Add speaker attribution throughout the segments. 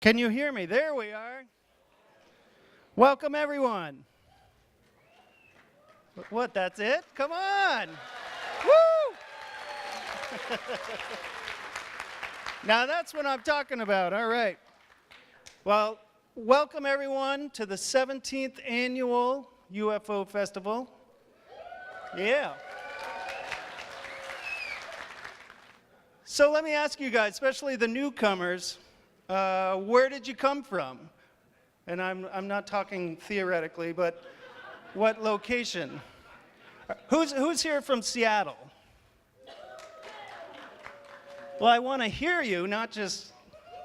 Speaker 1: Can you hear me? There we are. Welcome, everyone. What, that's it? Come on. Woo! Now that's what I'm talking about. All right. Well, welcome, everyone, to the 17th Annual UFO Festival. Yeah. So let me ask you guys, especially the newcomers, where did you come from? And I'm not talking theoretically, but what location? Who's here from Seattle? Well, I want to hear you, not just,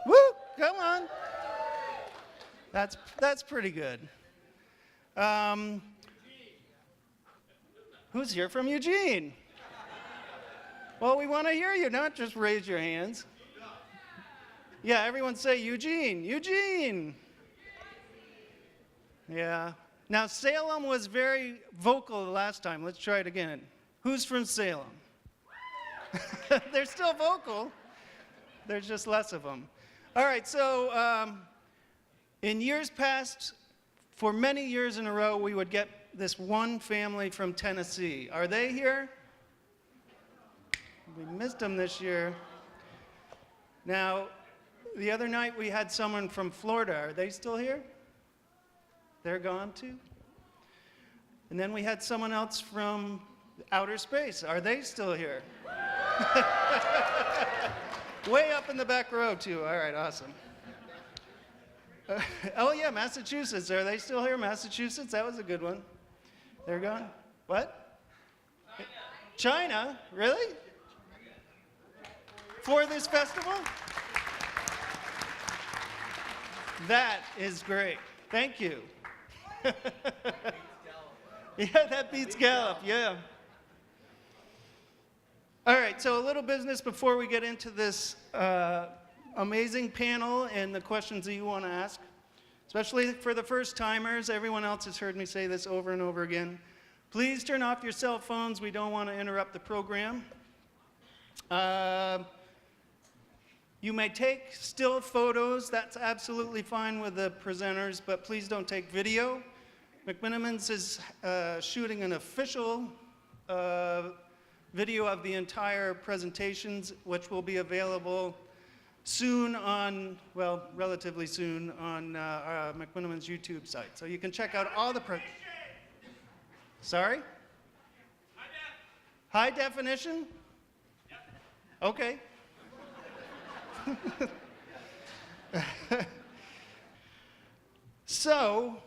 Speaker 1: woo, come on. That's pretty good. Who's here from Eugene? Well, we want to hear you, not just raise your hands. Yeah, everyone say Eugene, Eugene. Yeah. Now, Salem was very vocal the last time. Let's try it again. Who's from Salem? They're still vocal. There's just less of them. All right, so in years past, for many years in a row, we would get this one family from Tennessee. Are they here? We missed them this year. Now, the other night we had someone from Florida. Are they still here? They're gone too? And then we had someone else from outer space. Are they still here? Way up in the back row too. All right, awesome. Oh yeah, Massachusetts. Are they still here? Massachusetts? That was a good one. They're gone? What? China? Really? For this festival? That is great. Thank you. Yeah, that beats Gallup, yeah. All right, so a little business before we get into this amazing panel and the questions that you want to ask, especially for the first timers. Everyone else has heard me say this over and over again. Please turn off your cell phones. We don't want to interrupt the program. You may take still photos. That's absolutely fine with the presenters, but please don't take video. McMenamins is shooting an official video of the entire presentations, which will be available soon on, well, relatively soon on McMenamins YouTube site. So you can check out all the Sorry? High definition? Yep. Okay. So,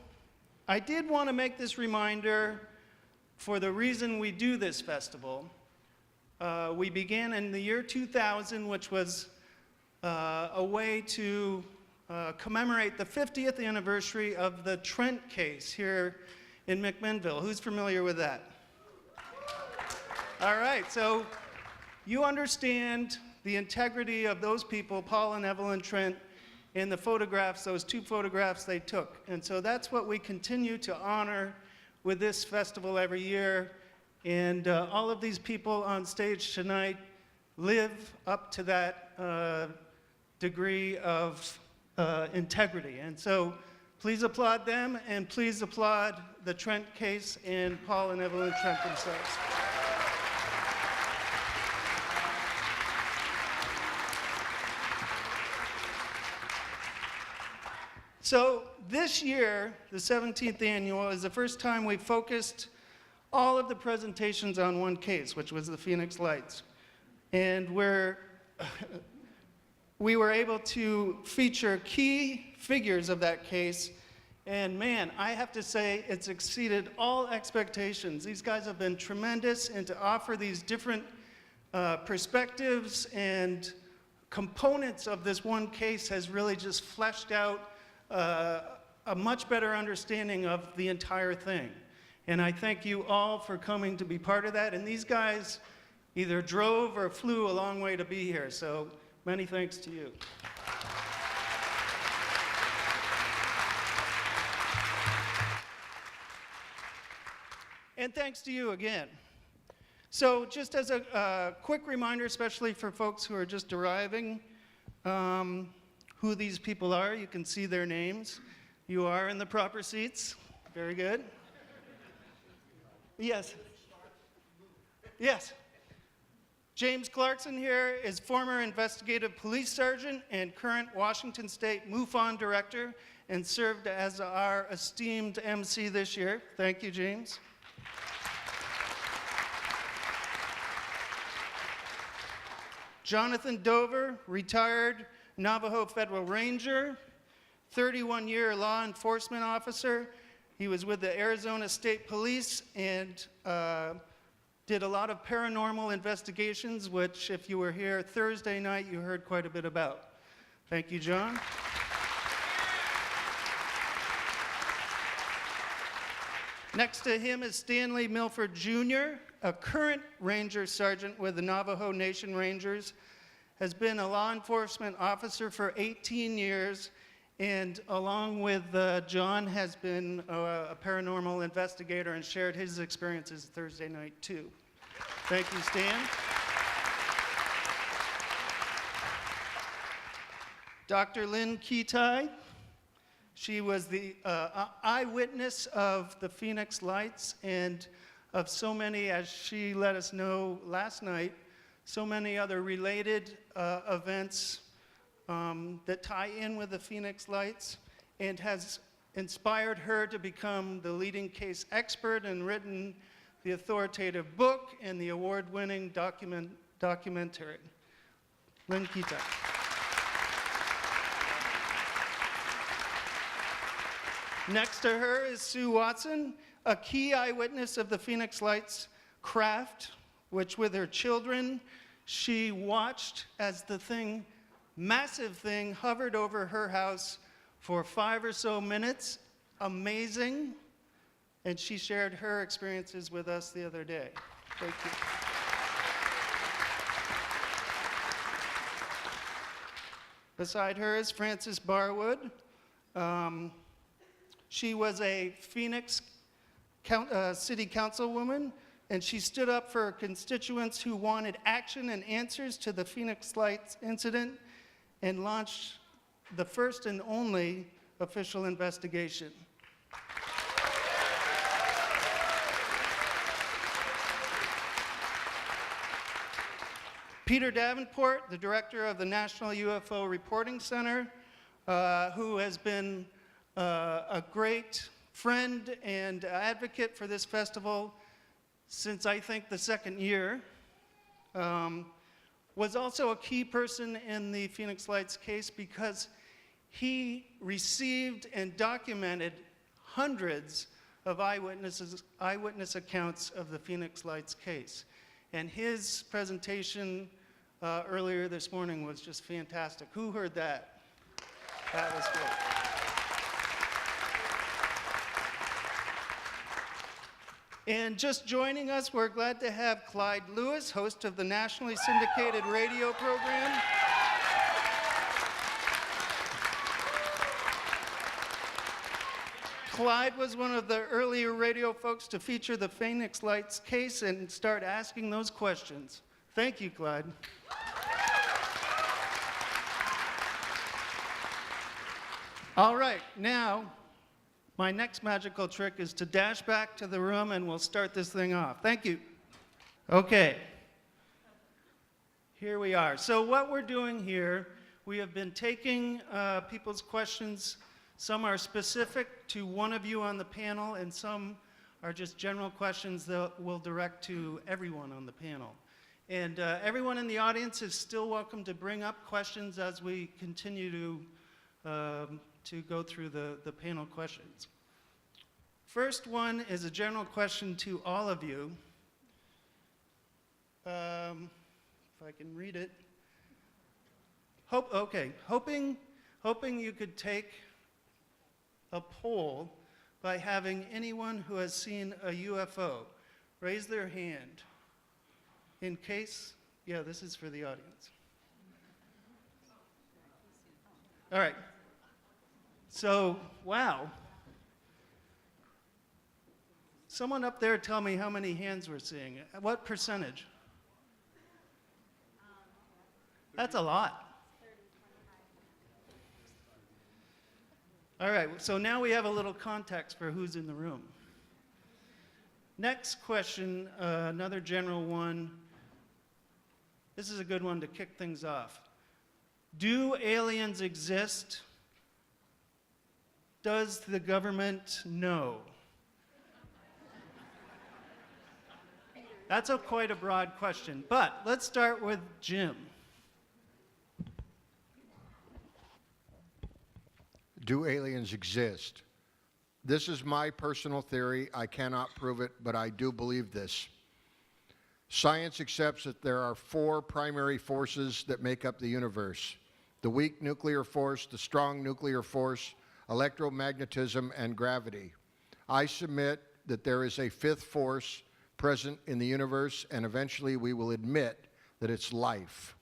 Speaker 1: I did want to make this reminder for the reason we do this festival. We began in the year 2000, which was a way to commemorate the 50th anniversary of the Trent case here in McMinnville. Who's familiar with that? All right, so you understand the integrity of those people, Paul and Evelyn Trent, and the photographs, those two photographs they took. And so that's what we continue to honor with this festival every year. And all of these people on stage tonight live up to that degree of integrity. And so please applaud them, and please applaud the Trent case and Paul and Evelyn Trent themselves. So this year, the 17th annual, is the first time we focused all of the presentations on one case, which was the Phoenix Lights. And we were able to feature key figures of that case. And man, I have to say, it's exceeded all expectations. These guys have been tremendous, and to offer these different perspectives and components of this one case has really just fleshed out a much better understanding of the entire thing. And I thank you all for coming to be part of that. And these guys either drove or flew a long way to be here. So many thanks to you. And thanks to you again. So just as a quick reminder, especially for folks who are just arriving, who these people are. You can see their names. You are in the proper seats. Very good. Yes. Yes. James Clarkson here is former investigative police sergeant and current Washington State MUFON director and served as our esteemed MC this year. Thank you, James. Jonathan Dover, retired Navajo Federal Ranger, 31-year law enforcement officer. He was with the Arizona State Police and did a lot of paranormal investigations, which, if you were here Thursday night, you heard quite a bit about. Thank you, John. Next to him is Stanley Milford Jr., a current Ranger Sergeant with the Navajo Nation Rangers, has been a law enforcement officer for 18 years, and along with John, has been a paranormal investigator and shared his experiences Thursday night, too. Thank you, Stan. Dr. Lynn Kitai. She was the eyewitness of the Phoenix Lights and of so many, as she let us know last night, so many other related events that tie in with the Phoenix Lights, and has inspired her to become the leading case expert and written the authoritative book and the award-winning documentary. Lynn Kitai. Next to her is Sue Watson, a key eyewitness of the Phoenix Lights craft, which with her children, she watched as the thing, massive thing, hovered over her house for 5 or so minutes. Amazing. And she shared her experiences with us the other day. Thank you. Beside her is Frances Barwood. She was a Phoenix city councilwoman, and she stood up for constituents who wanted action and answers to the Phoenix Lights incident and launched the first and only official investigation. Peter Davenport, the director of the National UFO Reporting Center, who has been a great friend and advocate for this festival since, I think, the second year, was also a key person in the Phoenix Lights case because he received and documented hundreds of eyewitness accounts of the Phoenix Lights case. And his presentation earlier this morning was just fantastic. Who heard that? That was good. And just joining us, we're glad to have Clyde Lewis, host of the nationally syndicated radio program. Clyde was one of the earlier radio folks to feature the Phoenix Lights case and start asking those questions. Thank you, Clyde. All right, now, my next magical trick is to dash back to the room and we'll start this thing off. Thank you. Okay. Here we are. So what we're doing here, we have been taking people's questions. Some are specific to one of you on the panel, and some are just general questions that we'll direct to everyone on the panel. And everyone in the audience is still welcome to bring up questions as we continue to go through the panel questions. First one is a general question to all of you. If I can read it. Hoping you could take a poll by having anyone who has seen a UFO raise their hand in case, yeah, this is for the audience. All right. So, wow. Someone up there tell me how many hands we're seeing. What percentage? That's a lot. All right, so now we have a little context for who's in the room. Next question, another general one. This is a good one to kick things off. Do aliens exist? Does the government know? That's quite a broad question, but let's start with Jim.
Speaker 2: Do aliens exist? This is my personal theory. I cannot prove it, but I do believe this. Science accepts that there are 4 primary forces that make up the universe: the weak nuclear force, the strong nuclear force, electromagnetism, and gravity. I submit that there is a 5th force present in the universe, and eventually we will admit that it's life.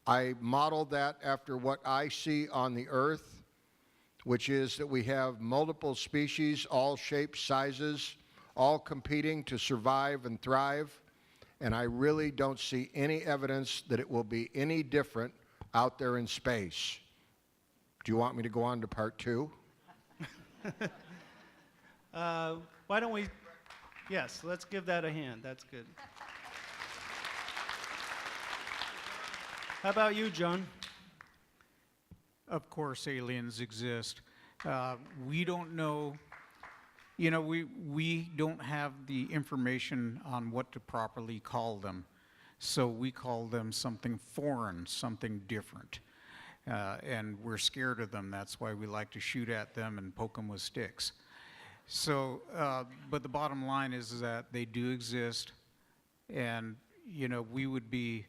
Speaker 2: I modeled that after what I see on the Earth, which is that we have multiple species, all shapes, sizes, all competing to survive and thrive, and I really don't see any evidence that it will be any different out there in space. Do you want me to go on to part 2?
Speaker 1: Why don't we, yes, let's give that a hand. That's good. How about you, John?
Speaker 3: Of course, aliens exist. We don't know, we don't have the information on what to properly call them. So we call them something foreign, something different. And we're scared of them. That's why we like to shoot at them and poke them with sticks. So, but the bottom line is that they do exist. And, we would be,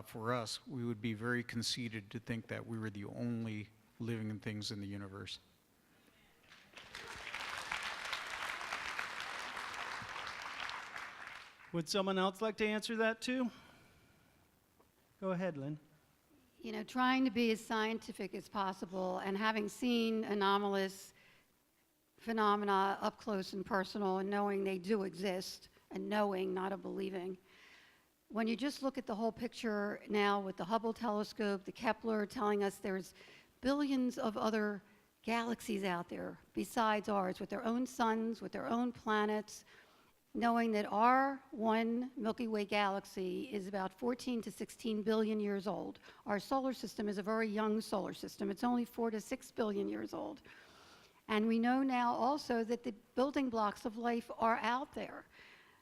Speaker 3: for us, we would be very conceited to think that we were the only living things in the universe.
Speaker 1: Would someone else like to answer that too? Go ahead, Lynn.
Speaker 4: Trying to be as scientific as possible and having seen anomalous phenomena up close and personal and knowing they do exist, and knowing, not a believing. When you just look at the whole picture now with the Hubble telescope, the Kepler telling us there's billions of other galaxies out there besides ours, with their own suns, with their own planets, knowing that our one Milky Way galaxy is about 14 to 16 billion years old. Our solar system is a very young solar system. It's only 4 to 6 billion years old. And we know now also that the building blocks of life are out there: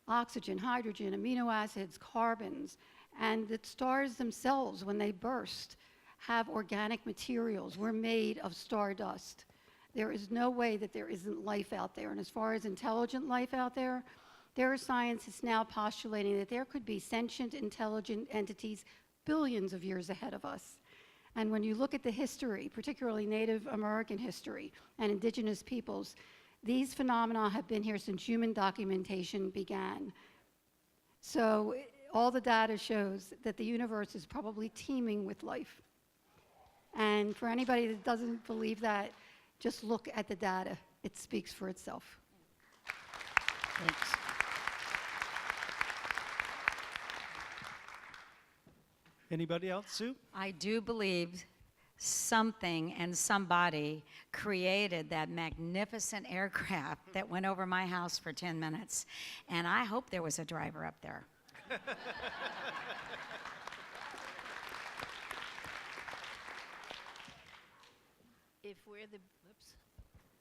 Speaker 4: oxygen, hydrogen, amino acids, carbons, and that stars themselves, when they burst, have organic materials. We're made of stardust. There is no way that there isn't life out there. And as far as intelligent life out there are scientists now postulating that there could be sentient, intelligent entities billions of years ahead of us. And when you look at the history, particularly Native American history and indigenous peoples, these phenomena have been here since human documentation began. So all the data shows that the universe is probably teeming with life. And for anybody that doesn't believe that, just look at the data. It speaks for itself.
Speaker 1: Thanks. Anybody else, Sue?
Speaker 5: I do believe something and somebody created that magnificent aircraft that went over my house for 10 minutes. And I hope there was a driver up there.
Speaker 6: If we're the, oops,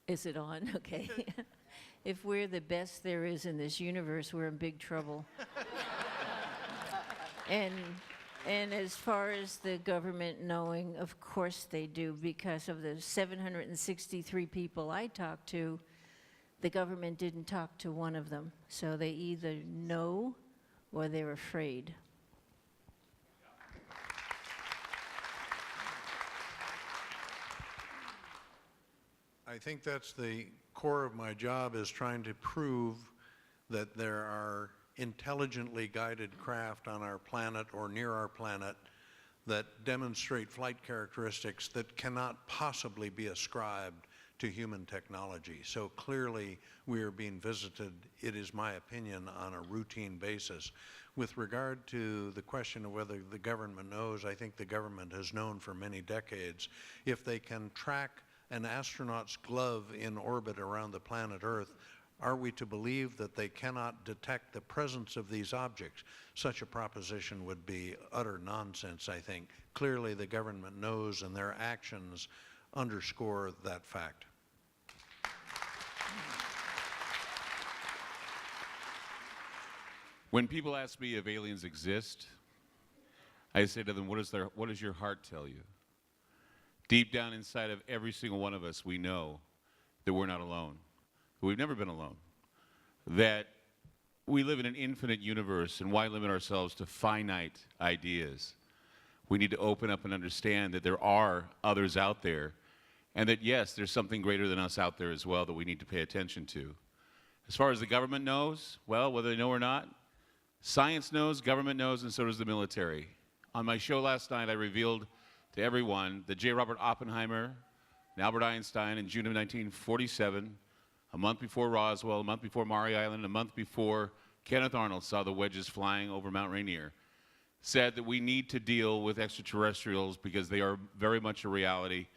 Speaker 6: is it on? Okay. If we're the best there is in this universe, we're in big trouble. And as far as the government knowing, of course they do, because of the 763 people I talked to, the government didn't talk to one of them. So they either know or they're afraid.
Speaker 7: I think that's the core of my job, is trying to prove that there are intelligently guided craft on our planet or near our planet that demonstrate flight characteristics that cannot possibly be ascribed to human technology. So clearly we are being visited, it is my opinion, on a routine basis. With regard to the question of whether the government knows, I think the government has known for many decades. If they can track an astronaut's glove in orbit around the planet Earth, are we to believe that they cannot detect the presence of these objects? Such a proposition would be utter nonsense, I think. Clearly, the government knows, and their actions underscore that fact.
Speaker 8: When people ask me if aliens exist, I say to them, what does your heart tell you? Deep down inside of every single one of us, we know that we're not alone. We've never been alone. That we live in an infinite universe, and why limit ourselves to finite ideas? We need to open up and understand that there are others out there, and that, yes, there's something greater than us out there as well that we need to pay attention to. As far as the government knows, well, whether they know or not, science knows, government knows, and so does the military. On my show last night, I revealed to everyone that J. Robert Oppenheimer and Albert Einstein in June of 1947, a month before Roswell, a month before Maury Island, a month before Kenneth Arnold saw the wedges flying over Mount Rainier, said that we need to deal with extraterrestrials because they are very much a reality,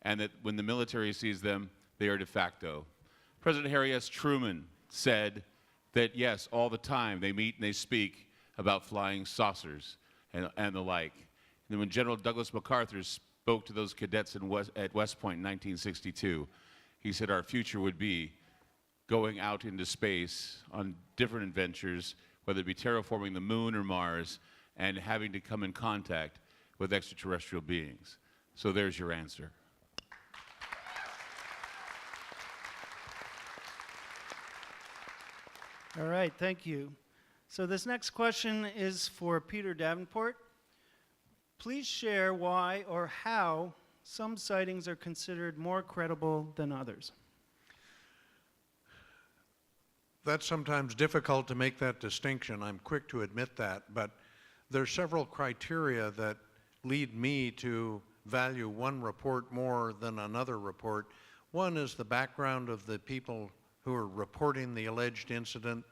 Speaker 8: and that when the military sees them, they are de facto. President Harry S. Truman said that, yes, all the time they meet and they speak about flying saucers and the like. And then when General Douglas MacArthur spoke to those cadets at West Point in 1962, he said our future would be going out into space on different adventures, whether it be terraforming the moon or Mars, and having to come in contact with extraterrestrial beings. So there's your answer.
Speaker 1: All right, thank you. So this next question is for Peter Davenport. Please share why or how some sightings are considered more credible than others.
Speaker 7: That's sometimes difficult to make that distinction. I'm quick to admit that, but there are several criteria that lead me to value one report more than another report. One is the background of the people who are reporting the alleged incident.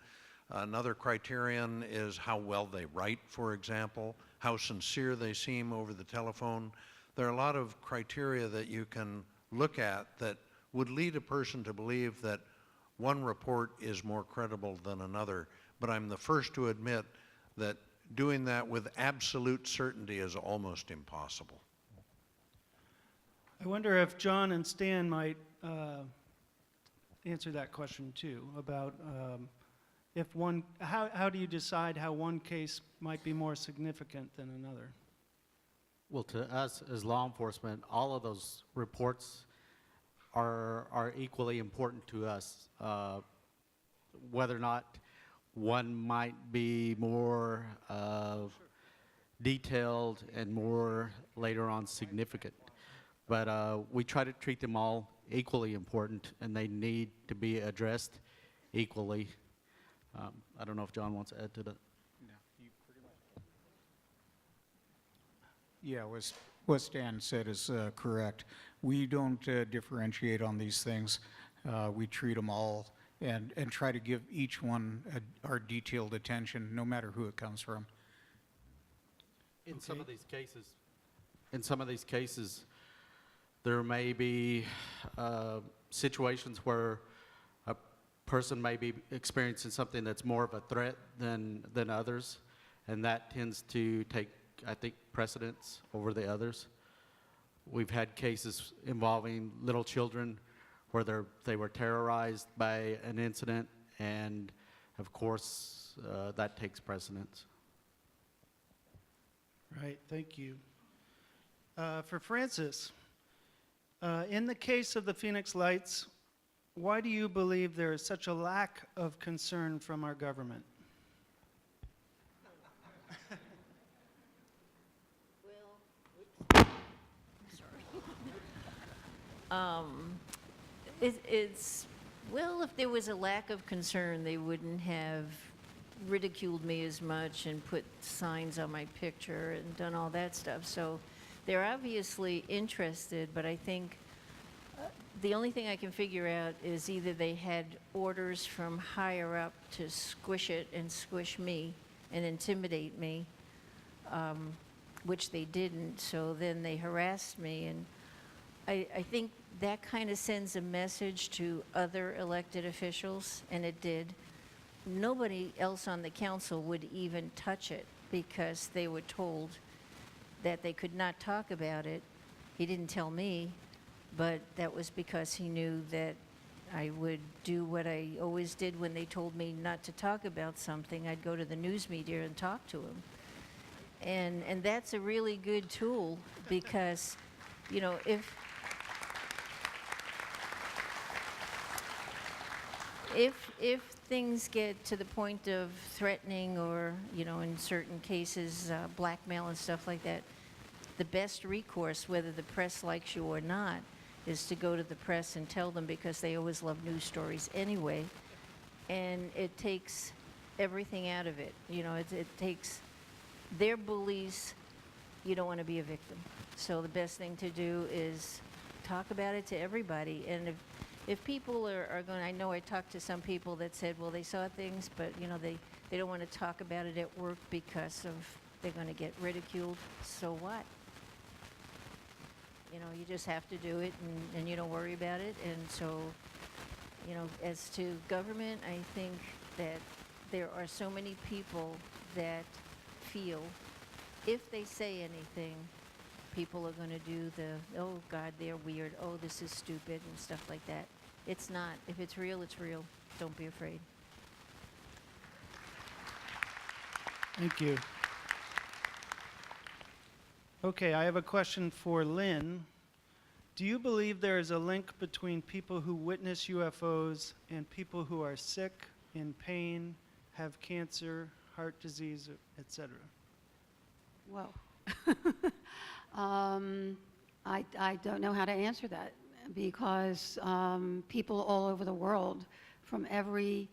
Speaker 7: Another criterion is how well they write, for example, how sincere they seem over the telephone. There are a lot of criteria that you can look at that would lead a person to believe that one report is more credible than another. But I'm the first to admit that doing that with absolute certainty is almost impossible.
Speaker 1: I wonder if John and Stan might answer that question too, about how do you decide how one case might be more significant than another?
Speaker 9: Well, to us as law enforcement, all of those reports are equally important to us. Whether or not one might be more detailed and more later on significant. But we try to treat them all equally important, and they need to be addressed equally. I don't know if John wants to add to that.
Speaker 3: Yeah, what Stan said is correct. We don't differentiate on these things. We treat them all and try to give each one our detailed attention, no matter who it comes from.
Speaker 9: In some of these cases, there may be situations where a person may be experiencing something that's more of a threat than others, and that tends to take, I think, precedence over the others. We've had cases involving little children where they were terrorized by an incident, and of course, that takes precedence.
Speaker 1: Right, thank you. For Francis, in the case of the Phoenix Lights, why do you believe there is such a lack of concern from our government?
Speaker 6: Well, if there was a lack of concern, they wouldn't have ridiculed me as much and put signs on my picture and done all that stuff. So they're obviously interested, but I think the only thing I can figure out is either they had orders from higher up to squish it and squish me and intimidate me, which they didn't, so then they harassed me. And I think that kind of sends a message to other elected officials, and it did. Nobody else on the council would even touch it because they were told that they could not talk about it. He didn't tell me, but that was because he knew that I would do what I always did when they told me not to talk about something. I'd go to the news media and talk to him. And that's a really good tool because, you know, if things get to the point of threatening or, you know, in certain cases, blackmail and stuff like that, the best recourse, whether the press likes you or not, is to go to the press and tell them, because they always love news stories anyway. And it takes everything out of it. You know, it takes their bullies. You don't want to be a victim. So the best thing to do is talk about it to everybody. And if people are going, I know I talked to some people that said, well, they saw things, but, you know, they don't want to talk about it at work because of they're going to get ridiculed. So what? You know, you just have to do it, and you don't worry about it. And so, you know, as to government, I think that there are so many people that feel if they say anything, people are going to do the, oh, God, they're weird, oh, this is stupid, and stuff like that. It's not. If it's real, it's real. Don't be afraid.
Speaker 1: Thank you. Okay, I have a question for Lynn. Do you believe there is a link between people who witness UFOs and people who are sick, in pain, have cancer, heart disease, etc.?
Speaker 4: Whoa. I don't know how to answer that because people all over the world from every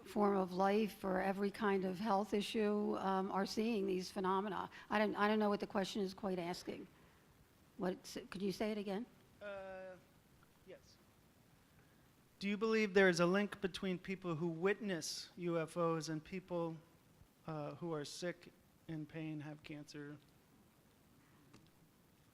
Speaker 4: form of life or every kind of health issue are seeing these phenomena. I don't know what the question is quite asking. Could you say it again?
Speaker 1: Yes. Do you believe there is a link between people who witness UFOs and people who are sick, in pain, have cancer?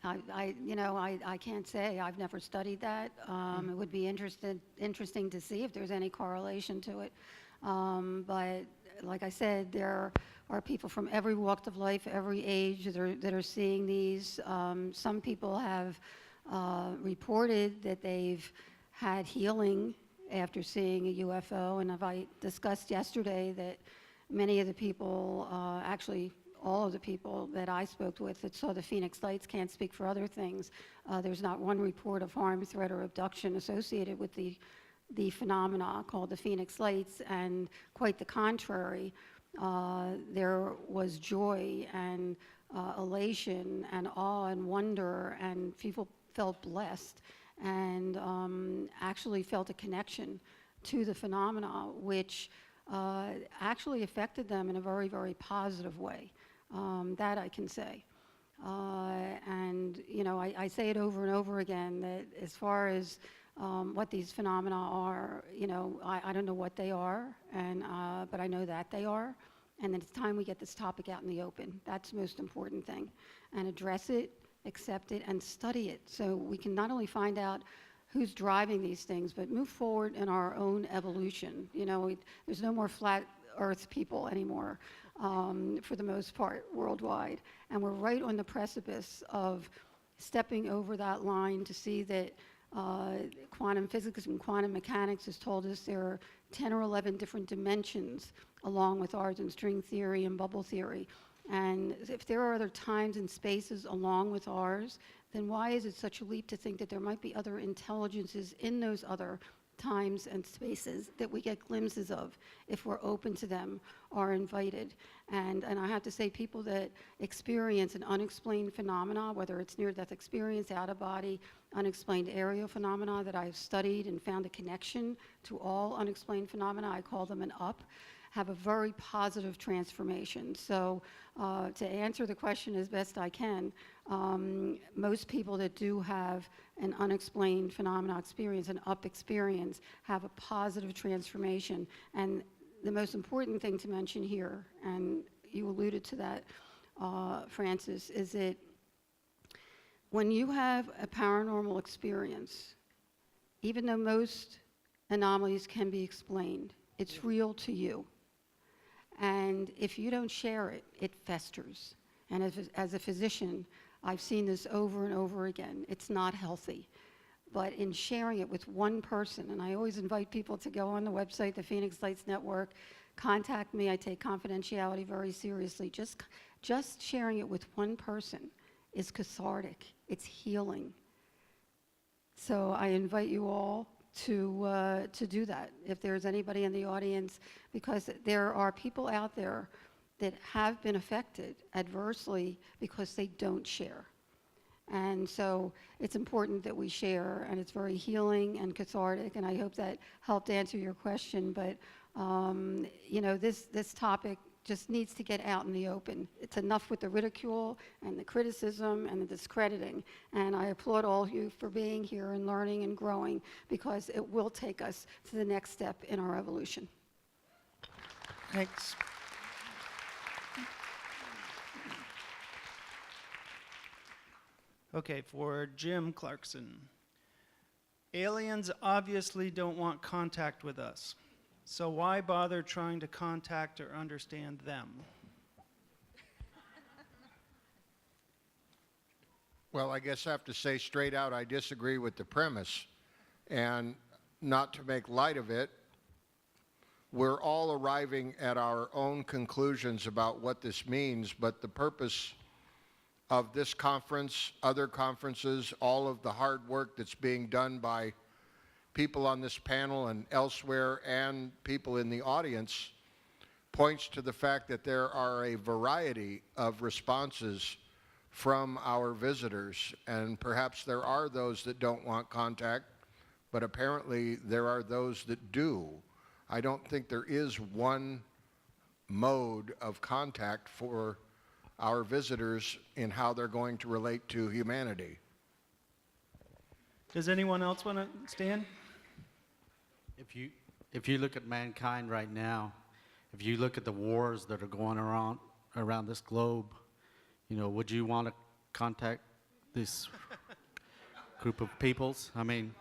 Speaker 4: I can't say. I've never studied that. It would be interesting to see if there's any correlation to it. But like I said, there are people from every walk of life, every age that are seeing these. Some people have reported that they've had healing after seeing a UFO. And I discussed yesterday that many of the people, actually all of the people that I spoke with that saw the Phoenix Lights can't speak for other things. There's not one report of harm, threat, or abduction associated with the phenomena called the Phoenix Lights, and quite the contrary. There was joy and elation and awe and wonder, and people felt blessed and actually felt a connection to the phenomena, which actually affected them in a very, very positive way. That I can say. And, you know, I say it over and over again that as far as what these phenomena are, you know, I don't know what they are, and but I know that they are. And then it's time we get this topic out in the open. That's the most important thing. And address it, accept it, and study it so we can not only find out who's driving these things, but move forward in our own evolution. You know, there's no more flat earth people anymore. For the most part, worldwide. And we're right on the precipice of stepping over that line to see that quantum physics and quantum mechanics has told us there are 10 or 11 different dimensions along with ours in string theory and bubble theory. And if there are other times and spaces along with ours, then why is it such a leap to think that there might be other intelligences in those other times and spaces that we get glimpses of if we're open to them, are invited. And I have to say, people that experience an unexplained phenomena, whether it's near-death experience, out-of-body, unexplained aerial phenomena that I've studied and found a connection to all unexplained phenomena, I call them an up, have a very positive transformation. So to answer the question as best I can, most people that do have an unexplained phenomena experience, an up experience, have a positive transformation. And the most important thing to mention here, and you alluded to that, Francis, is that when you have a paranormal experience, even though most anomalies can be explained, it's real to you. And if you don't share it, it festers. And as a physician, I've seen this over and over again. It's not healthy. But in sharing it with one person, and I always invite people to go on the website, the Phoenix Lights Network, contact me. I take confidentiality very seriously. Just sharing it with one person is cathartic. It's healing. So I invite you all to do that, if there's anybody in the audience, because there are people out there that have been affected adversely because they don't share. And so it's important that we share, and it's very healing and cathartic, and I hope that helped answer your question. But, you know, this topic just needs to get out in the open. It's enough with the ridicule and the criticism and the discrediting. And I applaud all of you for being here and learning and growing, because it will take us to the next step in our evolution.
Speaker 1: Thanks. Okay, for Jim Clarkson. Aliens obviously don't want contact with us. So why bother trying to contact or understand them?
Speaker 2: Well, I guess I have to say straight out, I disagree with the premise. And not to make light of it, we're all arriving at our own conclusions about what this means, but the purpose of this conference, other conferences, all of the hard work that's being done by people on this panel and elsewhere and people in the audience points to the fact that there are a variety of responses from our visitors, and perhaps there are those that don't want contact, but apparently there are those that do. I don't think there is one mode of contact for our visitors in how they're going to relate to humanity.
Speaker 1: Does anyone else want to stand?
Speaker 9: If you look at mankind right now, if you look at the wars that are going around this globe, you know, would you want to contact this group of peoples? I mean,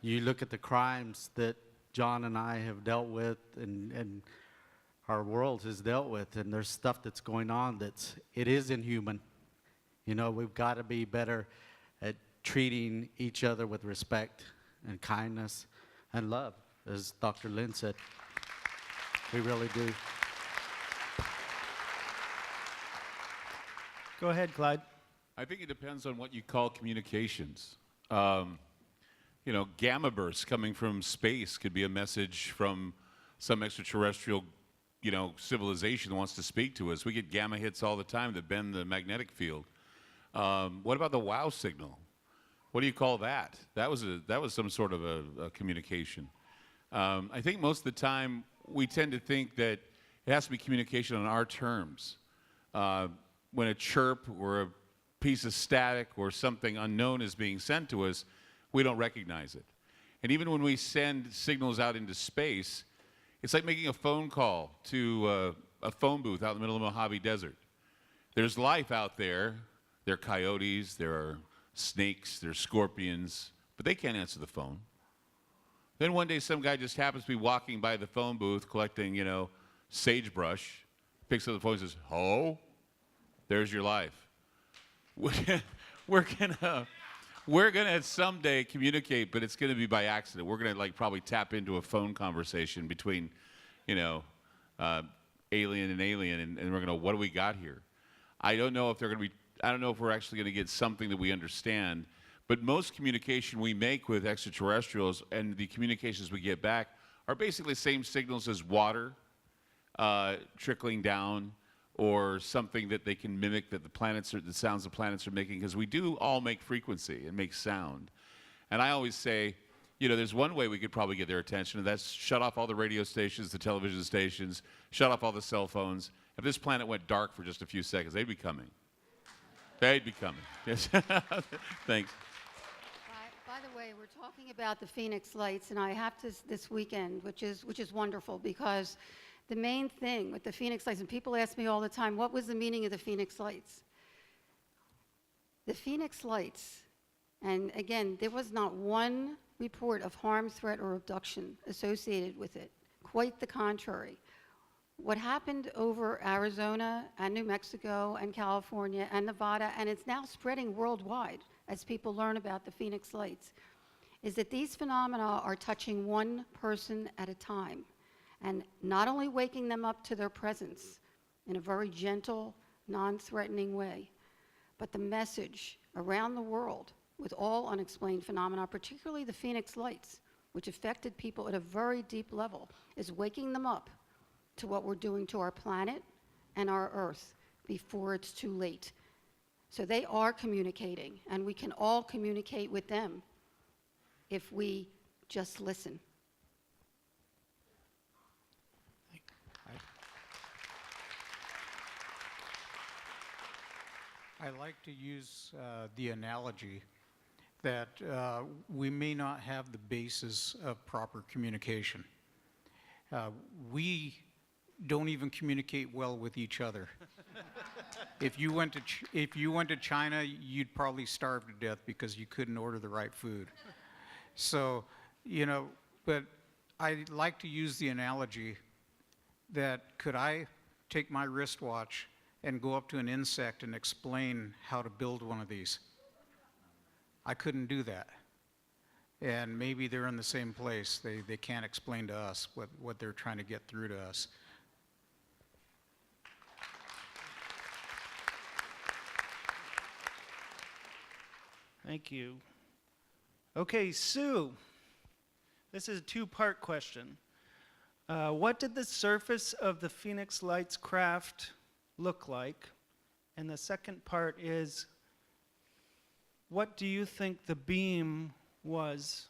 Speaker 9: you look at the crimes that John and I have dealt with, and our world has dealt with, and there's stuff that's going on it is inhuman. You know, we've got to be better at treating each other with respect and kindness and love, as Dr. Lynn said. We really do.
Speaker 1: Go ahead, Clyde.
Speaker 8: I think it depends on what you call communications. You know, gamma bursts coming from space could be a message from some extraterrestrial, you know, civilization that wants to speak to us. We get gamma hits all the time that bend the magnetic field. What about the wow signal? What do you call that? That was some sort of a communication. I think most of the time we tend to think that it has to be communication on our terms. When a chirp or a piece of static or something unknown is being sent to us, we don't recognize it. And even when we send signals out into space, it's like making a phone call to a phone booth out in the middle of the Mojave Desert. There's life out there. There are coyotes, there are snakes, there are scorpions, but they can't answer the phone. Then one day some guy just happens to be walking by the phone booth collecting, you know, sagebrush, picks up the phone and says, "Hello? There's your life." We're gonna someday communicate, but it's gonna be by accident. We're gonna like probably tap into a phone conversation between, you know, alien and alien, and we're gonna, what do we got here? I don't know if we're actually gonna get something that we understand, but most communication we make with extraterrestrials and the communications we get back are basically the same signals as water trickling down, or something that they can mimic that the sounds the planets are making, because we do all make frequency and make sound. And I always say, you know, there's one way we could probably get their attention, and that's shut off all the radio stations, the television stations, shut off all the cell phones. If this planet went dark for just a few seconds, they'd be coming. They'd be coming. Yes. Thanks.
Speaker 4: By the way, we're talking about the Phoenix Lights, and I have this weekend, which is wonderful, because the main thing with the Phoenix Lights, and people ask me all the time, what was the meaning of the Phoenix Lights? The Phoenix Lights, and again, there was not one report of harm, threat, or abduction associated with it. Quite the contrary. What happened over Arizona and New Mexico and California and Nevada, and it's now spreading worldwide as people learn about the Phoenix Lights, is that these phenomena are touching one person at a time, and not only waking them up to their presence in a very gentle, non-threatening way, but the message around the world with all unexplained phenomena, particularly the Phoenix Lights, which affected people at a very deep level, is waking them up to what we're doing to our planet and our Earth before it's too late. So they are communicating, and we can all communicate with them if we just listen.
Speaker 3: I like to use the analogy that we may not have the basis of proper communication. We don't even communicate well with each other. If you went to China, you'd probably starve to death because you couldn't order the right food. So, but I like to use the analogy that could I take my wristwatch and go up to an insect and explain how to build one of these? I couldn't do that. And maybe they're in the same place. They can't explain to us what they're trying to get through to us.
Speaker 1: Thank you. Okay, Sue. This is a two-part question. What did the surface of the Phoenix Lights craft look like? And the second part is, what do you think the beam was,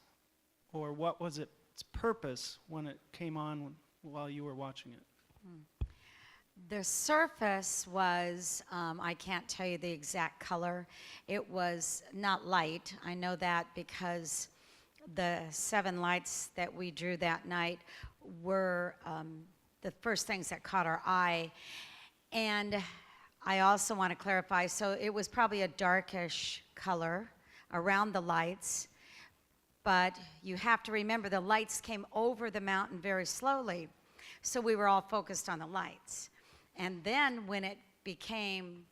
Speaker 1: or what was its purpose when it came on while you were watching it?
Speaker 5: The surface was, I can't tell you the exact color. It was not light. I know that because the 7 lights that we drew that night were the first things that caught our eye. And I also want to clarify, so it was probably a darkish color around the lights, but you have to remember the lights came over the mountain very slowly, so we were all focused on the lights. And then when it became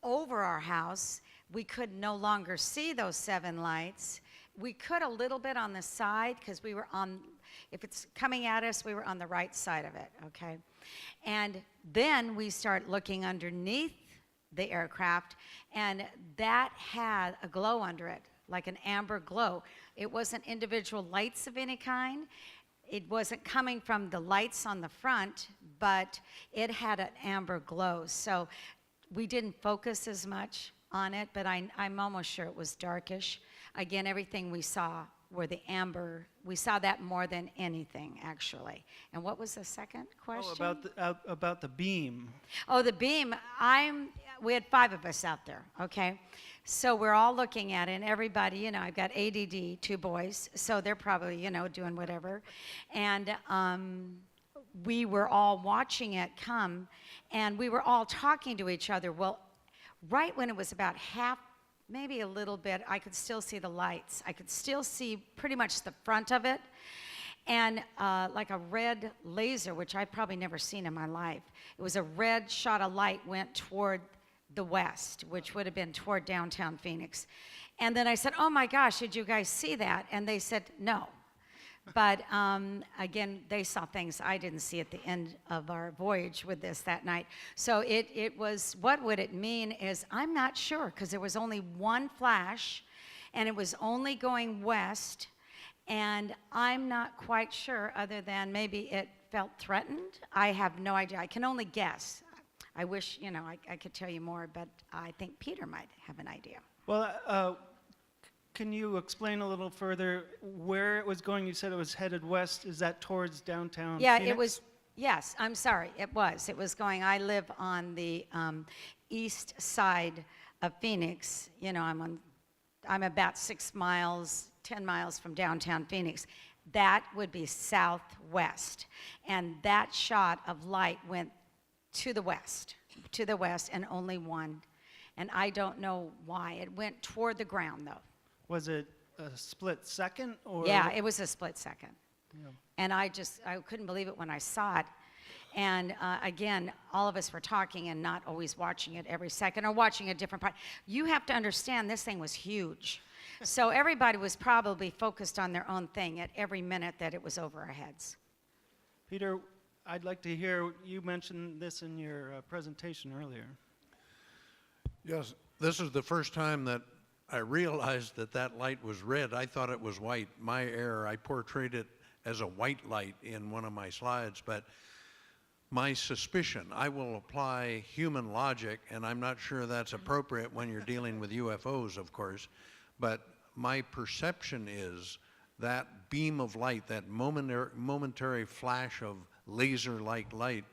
Speaker 5: over our house, we could no longer see those 7 lights. We could a little bit on the side because we were on, if it's coming at us, we were on the right side of it, okay? And then we start looking underneath the aircraft, and that had a glow under it, like an amber glow. It wasn't individual lights of any kind. It wasn't coming from the lights on the front, but it had an amber glow. So we didn't focus as much on it, but I'm almost sure it was darkish. Again, everything we saw were the amber. We saw that more than anything, actually. And what was the second question?
Speaker 1: Oh, about the beam.
Speaker 5: Oh, the beam. We had 5 of us out there, okay? So we're all looking at it, and everybody, I've got ADD, 2 boys, so they're probably, doing whatever. And we were all watching it come, and we were all talking to each other. Well, right when it was about half, maybe a little bit, I could still see the lights. I could still see pretty much the front of it. And like a red laser, which I've probably never seen in my life. It was a red shot of light went toward the west, which would have been toward downtown Phoenix. And then I said, oh my gosh, did you guys see that? And they said, no. But again, they saw things I didn't see at the end of our voyage with this that night. So it was, what would it mean is, I'm not sure, because there was only one flash, and it was only going west, and I'm not quite sure, other than maybe it felt threatened. I have no idea. I can only guess. I wish, I could tell you more, but I think Peter might have an idea.
Speaker 1: Well, can you explain a little further where it was going? You said it was headed west. Is that towards downtown
Speaker 5: Yeah,
Speaker 1: Phoenix?
Speaker 5: it was, yes, I'm sorry, it was. It was going, I live on the east side of Phoenix. I'm about 6 miles, 10 miles from downtown Phoenix. That would be southwest. And that shot of light went to the west, and only one. and I don't know why. It went toward the ground, though.
Speaker 1: Was it a split second or?
Speaker 5: Yeah, it was a split second.
Speaker 1: Yeah.
Speaker 5: And I couldn't believe it when I saw it. And again, all of us were talking and not always watching it every second or watching a different part. You have to understand this thing was huge. So everybody was probably focused on their own thing at every minute that it was over our heads.
Speaker 1: Peter, I'd like to hear, you mentioned this in your presentation earlier.
Speaker 7: Yes, this is the first time that I realized that that light was red. I thought it was white. My error, I portrayed it as a white light in one of my slides, but my suspicion, I will apply human logic, and I'm not sure that's appropriate when you're dealing with UFOs, of course, but my perception is that beam of light, that momentary flash of laser-like light,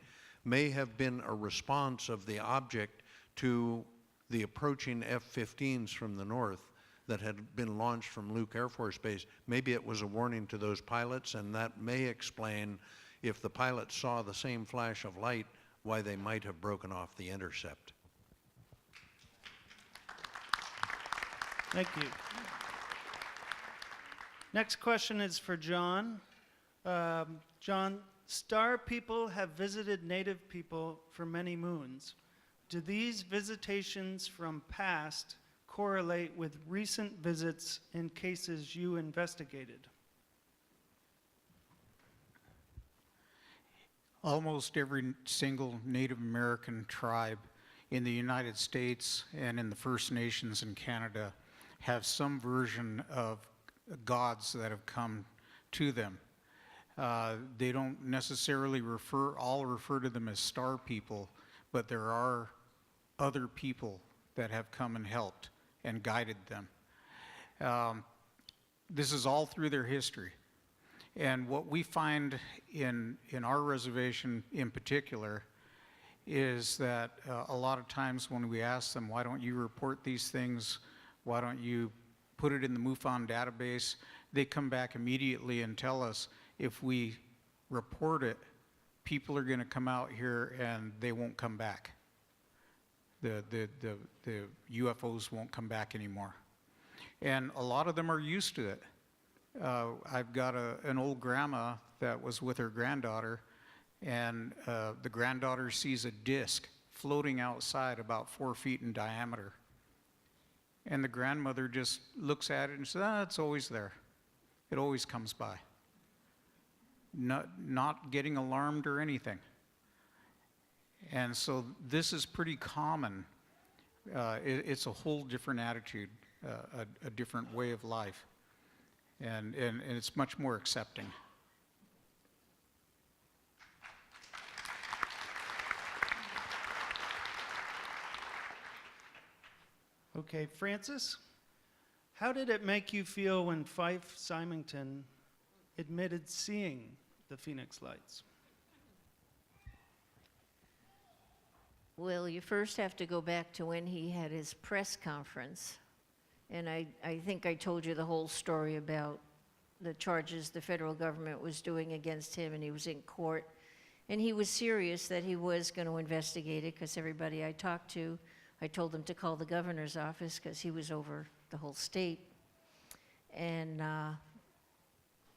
Speaker 7: may have been a response of the object to the approaching F-15s from the north that had been launched from Luke Air Force Base. Maybe it was a warning to those pilots, and that may explain, if the pilots saw the same flash of light, why they might have broken off the intercept.
Speaker 1: Thank you. Next question is for John. John, star people have visited native people for many moons. Do these visitations from past correlate with recent visits in cases you investigated?
Speaker 3: Almost every single Native American tribe in the United States and in the First Nations in Canada have some version of gods that have come to them. They don't necessarily all refer to them as star people, but there are other people that have come and helped and guided them. This is all through their history. And what we find in our reservation in particular is that a lot of times when we ask them, why don't you report these things? Why don't you put it in the MUFON database? They come back immediately and tell us, if we report it, people are going to come out here and they won't come back. The UFOs won't come back anymore. And a lot of them are used to it. I've got an old grandma that was with her granddaughter, and the granddaughter sees a disc floating outside about 4 feet in diameter. And the grandmother just looks at it and says, it's always there. It always comes by. Not getting alarmed or anything. And so this is pretty common. It's a whole different attitude, a different way of life. And it's much more accepting.
Speaker 1: Okay, Francis, how did it make you feel when Fife Symington admitted seeing the Phoenix Lights?
Speaker 6: Well, you first have to go back to when he had his press conference. And I think I told you the whole story about the charges the federal government was doing against him, and he was in court. And he was serious that he was going to investigate it, because everybody I talked to, I told them to call the governor's office because he was over the whole state. And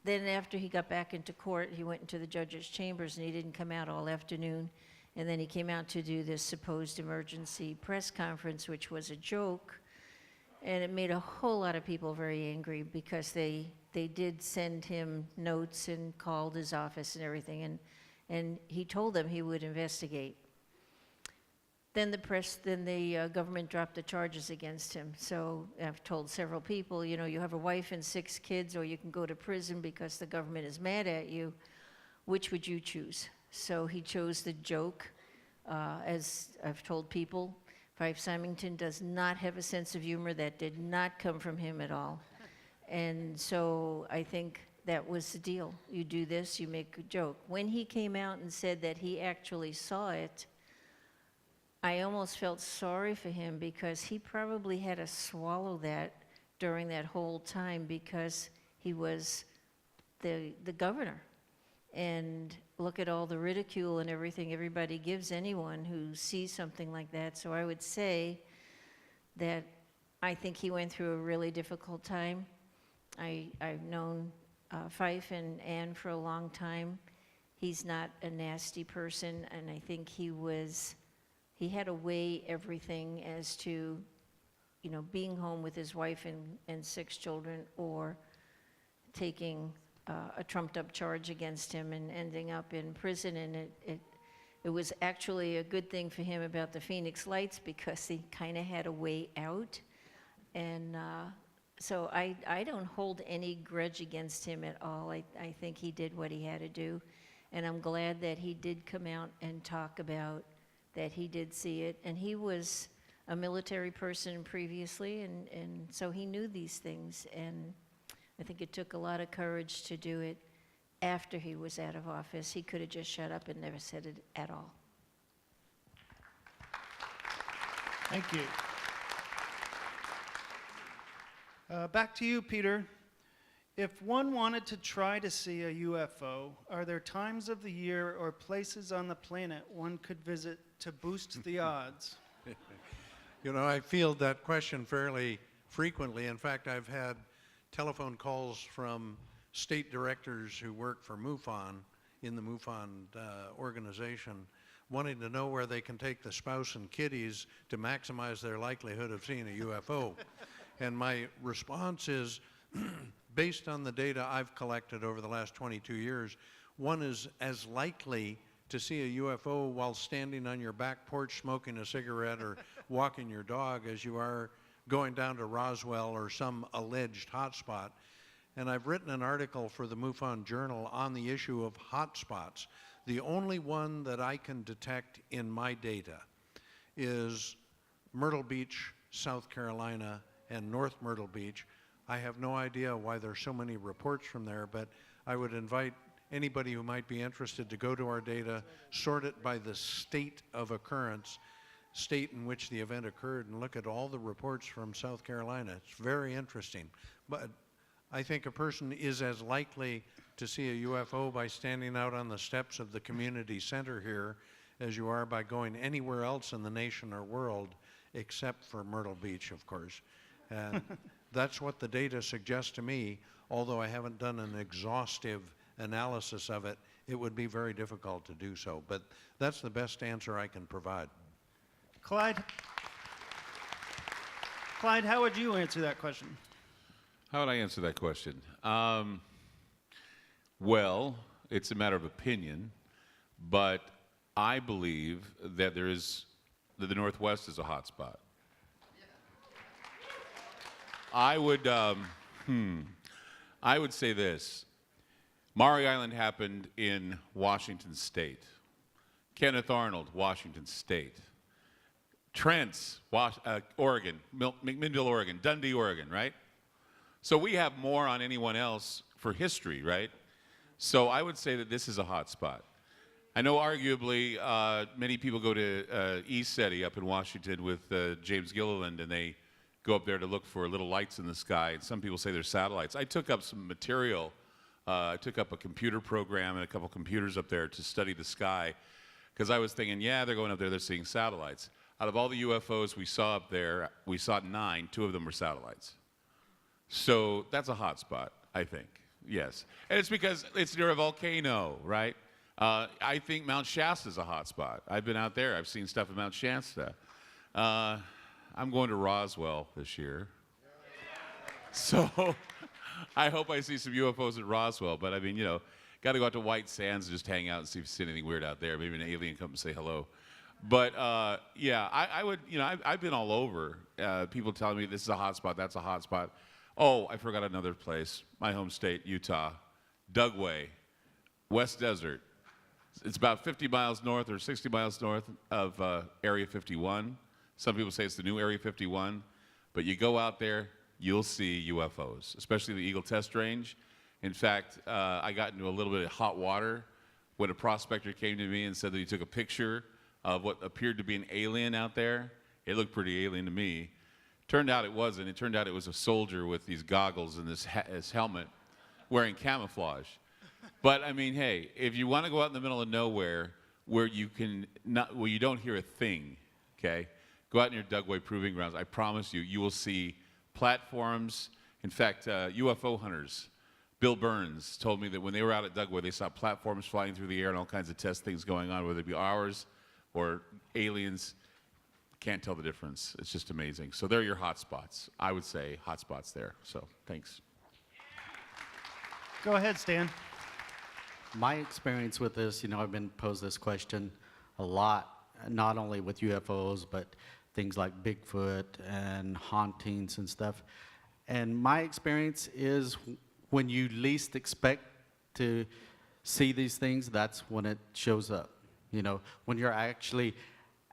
Speaker 6: then after he got back into court, he went into the judge's chambers, and he didn't come out all afternoon. And then he came out to do this supposed emergency press conference, which was a joke. And it made a whole lot of people very angry, because they did send him notes and called his office and everything. And he told them he would investigate. Then the government dropped the charges against him. So I've told several people, you have a wife and 6 kids, or you can go to prison because the government is mad at you. Which would you choose? So he chose the joke. As I've told people, Fife Symington does not have a sense of humor. That did not come from him at all. And so I think that was the deal. You do this, you make a joke. When he came out and said that he actually saw it, I almost felt sorry for him, because he probably had to swallow that during that whole time, because he was the governor. And look at all the ridicule and everything everybody gives anyone who sees something like that. So I would say that I think he went through a really difficult time. I've known Fife and Ann for a long time. He's not a nasty person, and I think he had to weigh everything as to, you know, being home with his wife and 6 children, or taking a trumped-up charge against him and ending up in prison. And it was actually a good thing for him about the Phoenix Lights, because he kind of had a way out. And so I don't hold any grudge against him at all. I think he did what he had to do. And I'm glad that he did come out and talk about that he did see it. And he was a military person previously, and so he knew these things. And I think it took a lot of courage to do it after he was out of office. He could have just shut up and never said it at all.
Speaker 1: Thank you. Back to you, Peter. If one wanted to try to see a UFO, are there times of the year or places on the planet one could visit to boost the odds?
Speaker 7: You know, I field that question fairly frequently. In fact, I've had telephone calls from state directors who work for MUFON, in the MUFON organization, wanting to know where they can take the spouse and kiddies to maximize their likelihood of seeing a UFO. And my response is, based on the data I've collected over the last 22 years, one is as likely to see a UFO while standing on your back porch smoking a cigarette or walking your dog as you are going down to Roswell or some alleged hotspot. And I've written an article for the MUFON Journal on the issue of hotspots. The only one that I can detect in my data is Myrtle Beach, South Carolina, and North Myrtle Beach. I have no idea why there's so many reports from there, but I would invite anybody who might be interested to go to our data, sort it by the state of occurrence, state in which the event occurred, and look at all the reports from South Carolina. It's very interesting. But I think a person is as likely to see a UFO by standing out on the steps of the community center here as you are by going anywhere else in the nation or world, except for Myrtle Beach, of course. And that's what the data suggests to me. Although I haven't done an exhaustive analysis of it, it would be very difficult to do so. But that's the best answer I can provide.
Speaker 1: Clyde, how would you answer that question?
Speaker 8: How would I answer that question? Well, it's a matter of opinion, but I believe that that the Northwest is a hot spot. I would say this. Maury Island happened in Washington State. Kenneth Arnold, Washington State. Trent's, Oregon, McMinnville, Oregon, Dundee, Oregon, right? So we have more on anyone else for history, right? So I would say that this is a hot spot. I know arguably many people go to East SETI up in Washington with James Gilliland, and they go up there to look for little lights in the sky, and some people say they're satellites. I took up some material. I took up a computer program and a couple computers up there to study the sky, because I was thinking, yeah, they're going up there, they're seeing satellites. Out of all the UFOs we saw up there, we saw 9, 2 of them were satellites. So that's a hot spot, I think, yes. And it's because it's near a volcano, right? I think Mount Shasta is a hot spot. I've been out there, I've seen stuff at Mount Shasta. I'm going to Roswell this year. So I hope I see some UFOs at Roswell. But I mean, you know, got to go out to White Sands and just hang out and see if you see anything weird out there. Maybe an alien come and say hello. But yeah, I would, you know, I've been all over. People telling me this is a hot spot, that's a hot spot. Oh, I forgot another place. My home state, Utah. Dugway, West Desert. It's about 50 miles north or 60 miles north of Area 51. Some people say it's the new Area 51, but you go out there, you'll see UFOs, especially the Eagle Test Range. In fact, I got into a little bit of hot water when a prospector came to me and said that he took a picture of what appeared to be an alien out there. It looked pretty alien to me. Turned out it wasn't. It turned out it was a soldier with these goggles and this helmet wearing camouflage. But I mean, hey, if you want to go out in the middle of nowhere where you don't hear a thing, okay? Go out in your Dugway Proving Grounds. I promise you, you will see platforms. In fact, UFO hunters, Bill Burns, told me that when they were out at Dugway, they saw platforms flying through the air and all kinds of test things going on, whether it be ours or aliens. Can't tell the difference. It's just amazing. So they're your hot spots. I would say hot spots there. So thanks.
Speaker 1: Go ahead, Stan.
Speaker 9: My experience with this, I've been posed this question a lot, not only with UFOs, but things like Bigfoot and hauntings and stuff. And my experience is when you least expect to see these things, that's when it shows up. When you're actually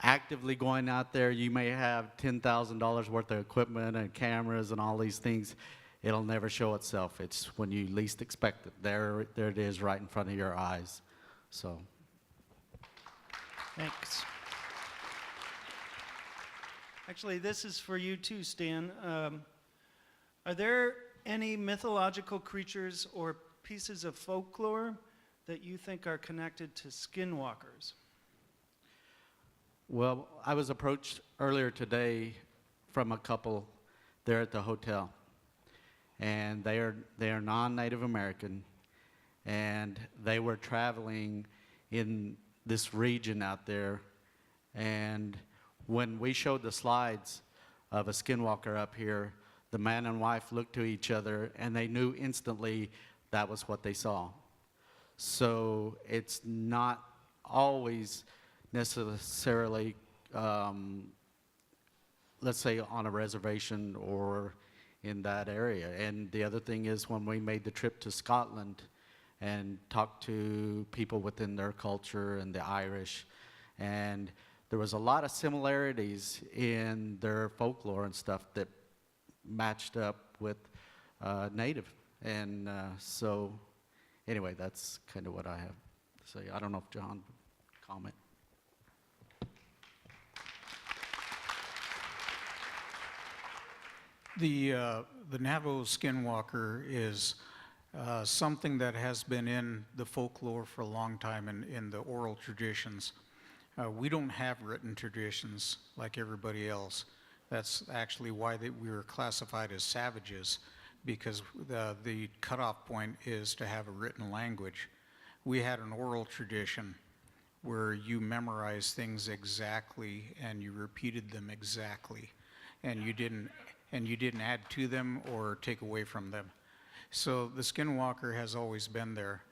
Speaker 9: actively going out there, you may have $10,000 worth of equipment and cameras and all these things. It'll never show itself. It's when you least expect it. There it is right in front of your eyes. So.
Speaker 1: Thanks. Actually, this is for you too, Stan. Are there any mythological creatures or pieces of folklore that you think are connected to skinwalkers?
Speaker 9: Well, I was approached earlier today from a couple there at the hotel, and they are non-Native American, and they were traveling in this region out there, and when we showed the slides of a skinwalker up here, the man and wife looked to each other, and they knew instantly that was what they saw. So it's not always necessarily, let's say, on a reservation or in that area. And the other thing is when we made the trip to Scotland and talked to people within their culture and the Irish, and there was a lot of similarities in their folklore and stuff that matched up with Native. And so anyway, that's kind of what I have to say. I don't know if John would comment.
Speaker 3: The Navajo skinwalker is something that has been in the folklore for a long time in the oral traditions. We don't have written traditions like everybody else. That's actually why we were classified as savages, because the cutoff point is to have a written language. We had an oral tradition where you memorize things exactly and you repeated them exactly, and you didn't add to them or take away from them. So the skinwalker has always been there.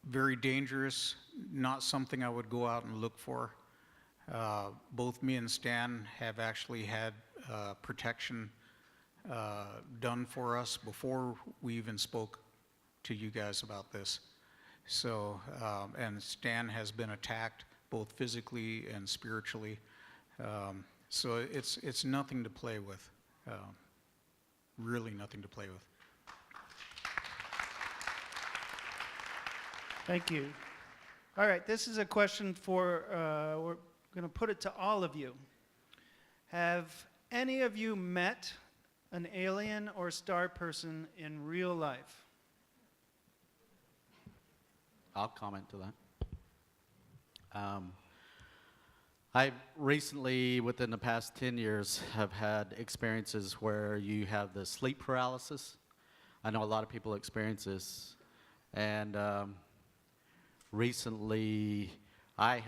Speaker 3: Very dangerous, not something I would go out and look for. Both me and Stan have actually had protection done for us before we even spoke to you guys about this. So, and Stan has been attacked both physically and spiritually. So it's nothing to play with, really nothing to play with.
Speaker 1: Thank you. All right, this is a question for, we're going to put it to all of you. Have any of you met an alien or star person in real life?
Speaker 9: I'll comment to that. I recently, within the past 10 years, have had experiences where you have the sleep paralysis. I know a lot of people experience this. And recently, I've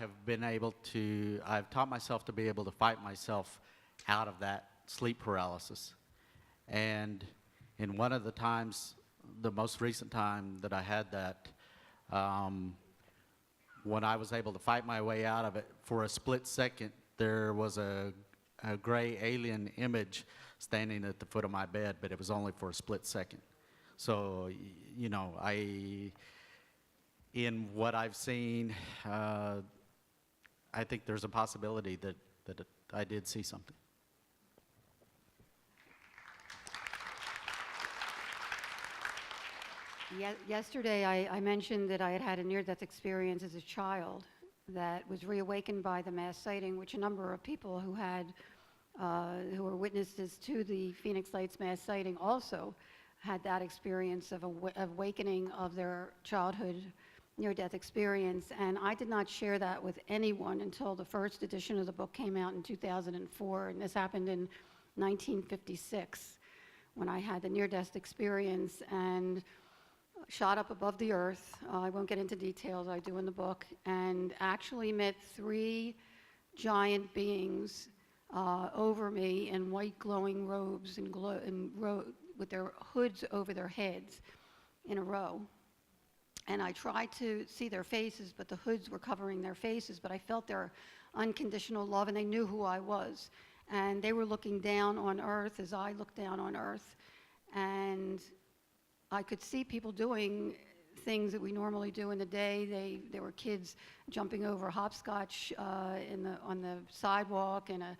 Speaker 9: taught myself to be able to fight myself out of that sleep paralysis. And in one of the times, the most recent time that I had that, when I was able to fight my way out of it, for a split second, there was a gray alien image standing at the foot of my bed, but it was only for a split second. So, in what I've seen, I think there's a possibility that I did see something.
Speaker 4: Yesterday, I mentioned that I had had a near-death experience as a child that was reawakened by the mass sighting, which a number of people who were witnesses to the Phoenix Lights mass sighting also had that experience of awakening of their childhood near-death experience, and I did not share that with anyone until the first edition of the book came out in 2004, and this happened in 1956 when I had the near-death experience and shot up above the earth. I won't get into details, I do in the book, and actually met 3 giant beings over me in white glowing robes and with their hoods over their heads in a row. And I tried to see their faces, but the hoods were covering their faces, but I felt their unconditional love, and they knew who I was. And they were looking down on earth as I looked down on earth. And I could see people doing things that we normally do in the day. There were kids jumping over hopscotch on the sidewalk, and a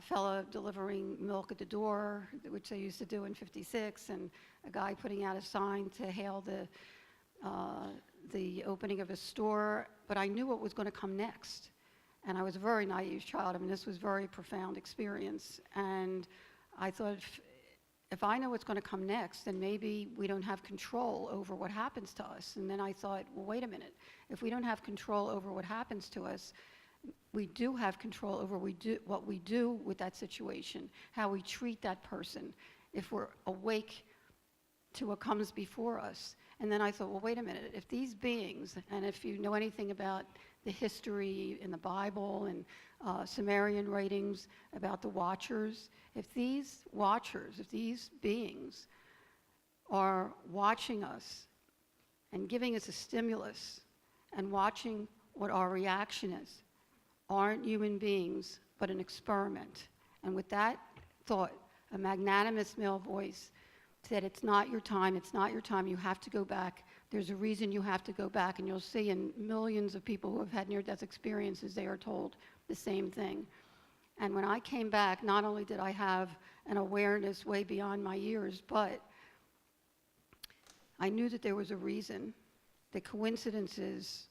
Speaker 4: fella delivering milk at the door, which they used to do in 56, and a guy putting out a sign to hail the opening of a store. But I knew what was going to come next. And I was a very naive child. I mean, this was a very profound experience. And I thought, if I know what's going to come next, then maybe we don't have control over what happens to us. And then I thought, well, wait a minute. If we don't have control over what happens to us, we do have control over what we do with that situation, how we treat that person, if we're awake to what comes before us. And then I thought, well, wait a minute. If these beings, and if you know anything about the history in the Bible and Sumerian writings about the Watchers, if these Watchers, if these beings are watching us and giving us a stimulus and watching what our reaction is, aren't human beings but an experiment? And with that thought, a magnanimous male voice said, it's not your time, it's not your time, you have to go back. There's a reason you have to go back. And you'll see in millions of people who have had near-death experiences, they are told the same thing. And when I came back, not only did I have an awareness way beyond my years, but I knew that there was a reason. The coincidences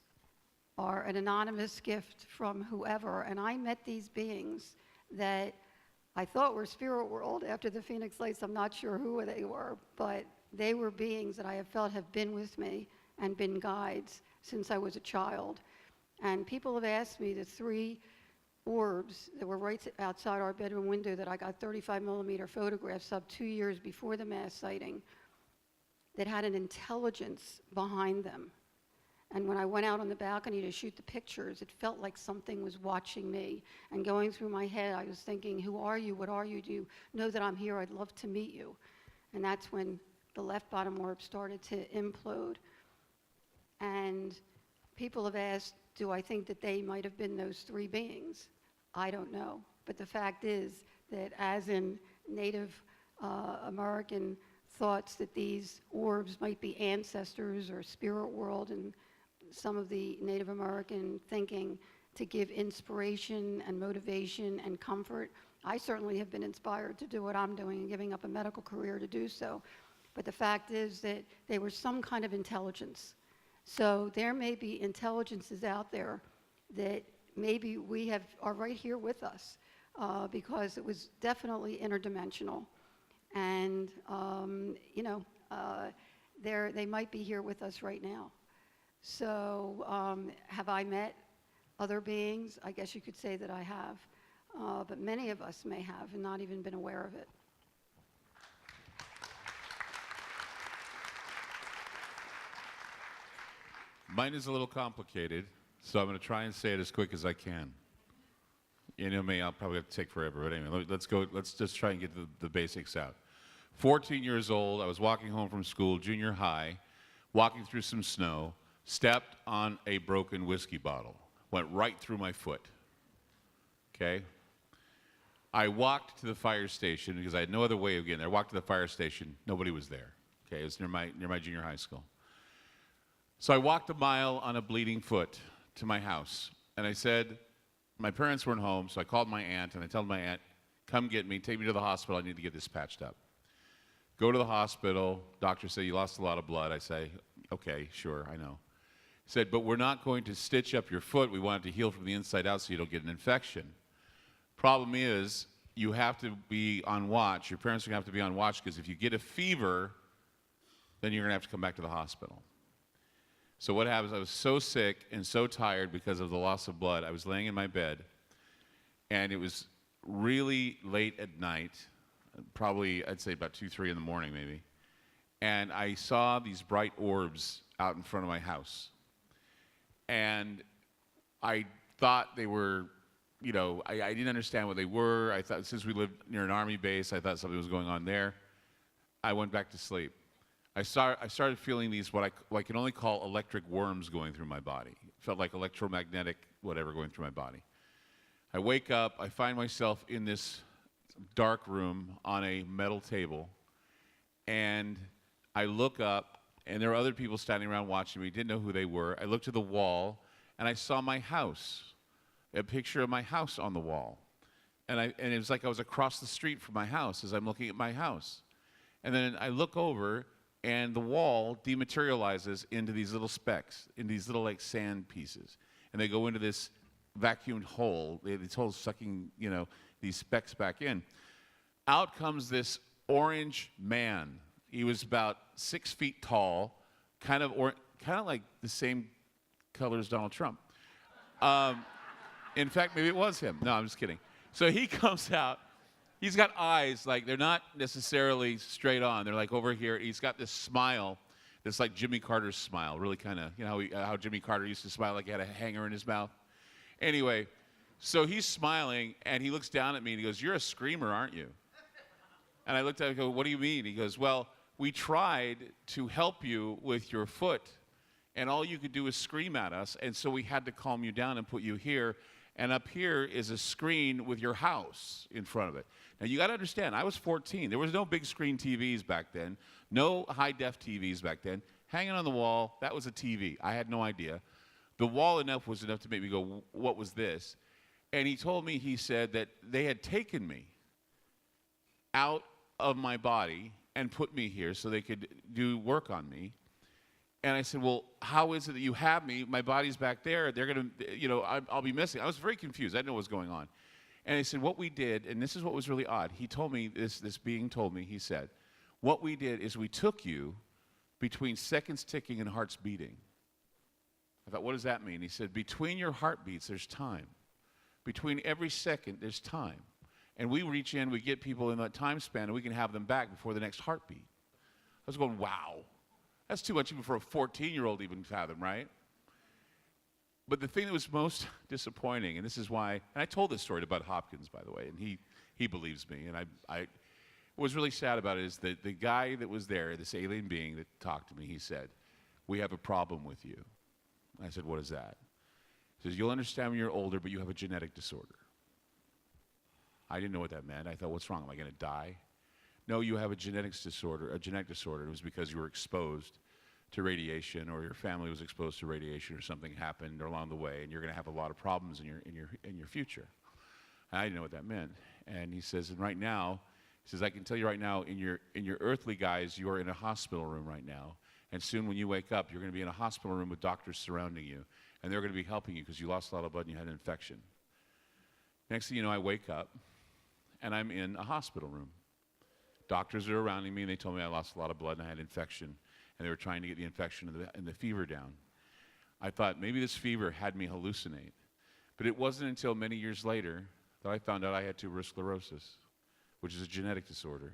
Speaker 4: are an anonymous gift from whoever. And I met these beings that I thought were spirit world after the Phoenix Lights. I'm not sure who they were, but they were beings that I have felt have been with me and been guides since I was a child. And people have asked me the 3 orbs that were right outside our bedroom window that I got 35mm photographs of 2 years before the mass sighting, that had an intelligence behind them. And when I went out on the balcony to shoot the pictures, it felt like something was watching me. And going through my head, I was thinking, who are you? What are you? Do you know that I'm here? I'd love to meet you. And that's when the left bottom orb started to implode. And people have asked, do I think that they might have been those 3 beings? I don't know. But the fact is that, as in Native American thoughts, that these orbs might be ancestors or spirit world, and some of the Native American thinking to give inspiration and motivation and comfort. I certainly have been inspired to do what I'm doing and giving up a medical career to do so. But the fact is that they were some kind of intelligence. So there may be intelligences out there that maybe are right here with us, because it was definitely interdimensional. And, they might be here with us right now. So have I met other beings? I guess you could say that I have. But many of us may have and not even been aware of it.
Speaker 8: Mine is a little complicated, so I'm going to try and say it as quick as I can. You know me, I'll probably have to take forever, but anyway, let's just try and get the basics out. 14 years old, I was walking home from school, junior high, walking through some snow, stepped on a broken whiskey bottle, went right through my foot, okay? I walked to the fire station because I had no other way of getting there. I walked to the fire station, nobody was there, okay? It was near my junior high school. So I walked a mile on a bleeding foot to my house, and I said, my parents weren't home, so I called my aunt, and I told my aunt, come get me, take me to the hospital, I need to get this patched up. Go to the hospital, doctor said, you lost a lot of blood. I say, okay, sure, I know. He said, but we're not going to stitch up your foot, we want it to heal from the inside out so you don't get an infection. Problem is, you have to be on watch, your parents are gonna have to be on watch, because if you get a fever, then you're gonna have to come back to the hospital. So what happens, I was so sick and so tired because of the loss of blood. I was laying in my bed, and it was really late at night, probably I'd say about 2, 3 in the morning maybe. And I saw these bright orbs out in front of my house. And I thought they were, you know, I didn't understand what they were. I thought, since we lived near an army base, I thought something was going on there. I went back to sleep. I started feeling these, what I can only call electric worms going through my body. It felt like electromagnetic whatever going through my body. I wake up, I find myself in this dark room on a metal table, and I look up, and there are other people standing around watching me, didn't know who they were. I looked to the wall, and I saw my house, a picture of my house on the wall. And it was like I was across the street from my house as I'm looking at my house. And then I look over, and the wall dematerializes into these little specks, in these little like sand pieces. And they go into this vacuumed hole, these holes sucking, you know, these specks back in. Out comes this orange man. He was about 6 feet tall, kind of like the same color as Donald Trump. In fact, maybe it was him. No, I'm just kidding. So he comes out. He's got eyes, like they're not necessarily straight on. They're like over here. He's got this smile that's like Jimmy Carter's smile, really kind of, you know how Jimmy Carter used to smile like he had a hanger in his mouth? Anyway, so he's smiling, and he looks down at me, and he goes, "You're a screamer, aren't you?" And I looked at him and go, "What do you mean?" He goes, "Well, we tried to help you with your foot, and all you could do is scream at us, and so we had to calm you down and put you here. And up here is a screen with your house in front of it." Now, you got to understand, I was 14. There was no big screen TVs back then, no high-def TVs back then. Hanging on the wall, that was a TV. I had no idea. The wall was enough to make me go, "What was this?" And he told me, he said that they had taken me out of my body and put me here so they could do work on me. And I said, "Well, how is it that you have me? My body's back there. They're going to, you know, I'll be missing." I was very confused. I didn't know what was going on. And he said, "What we did," and this is what was really odd. He told me, this being told me, he said, "What we did is we took you between seconds ticking and hearts beating." I thought, "What does that mean?" He said, "Between your heartbeats, there's time. Between every second, there's time. And we reach in, we get people in that time span, and we can have them back before the next heartbeat." I was going, wow. That's too much even for a 14-year-old even fathom, right? But the thing that was most disappointing, and this is why, and I told this story to Bud Hopkins, by the way, and he believes me, and what was really sad about it is that the guy that was there, this alien being that talked to me, he said, "We have a problem with you." I said, "What is that?" He says, "You'll understand when you're older, but you have a genetic disorder." I didn't know what that meant. I thought, what's wrong? Am I going to die? "No, you have a genetic disorder. It was because you were exposed to radiation, or your family was exposed to radiation, or something happened along the way, and you're going to have a lot of problems in your future." And I didn't know what that meant. And he says, "And right now," he says, "I can tell you right now, in your earthly guise, you are in a hospital room right now. And soon when you wake up, you're going to be in a hospital room with doctors surrounding you, and they're going to be helping you because you lost a lot of blood and you had an infection." Next thing you know, I wake up, and I'm in a hospital room. Doctors are surrounding me, and they told me I lost a lot of blood and I had an infection, and they were trying to get the infection and the fever down. I thought maybe this fever had me hallucinate. But it wasn't until many years later that I found out I had tuberous sclerosis, which is a genetic disorder.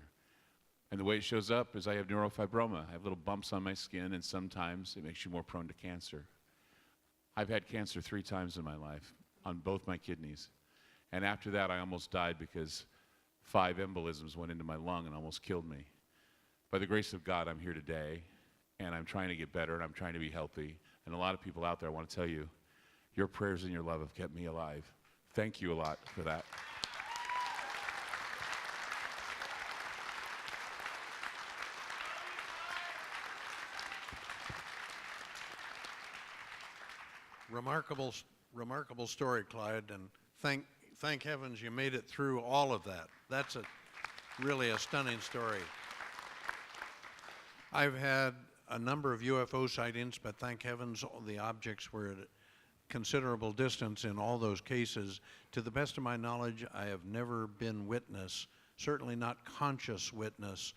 Speaker 8: And the way it shows up is I have neurofibroma. I have little bumps on my skin, and sometimes it makes you more prone to cancer. I've had cancer 3 times in my life, on both my kidneys. And after that, I almost died because 5 embolisms went into my lung and almost killed me. By the grace of God, I'm here today, and I'm trying to get better, and I'm trying to be healthy. And a lot of people out there, I want to tell you, your prayers and your love have kept me alive. Thank you a lot for that.
Speaker 7: Remarkable story, Clyde, and thank heavens you made it through all of that. That's really a stunning story. I've had a number of UFO sightings, but thank heavens the objects were at a considerable distance in all those cases. To the best of my knowledge, I have never been witness, certainly not conscious witness,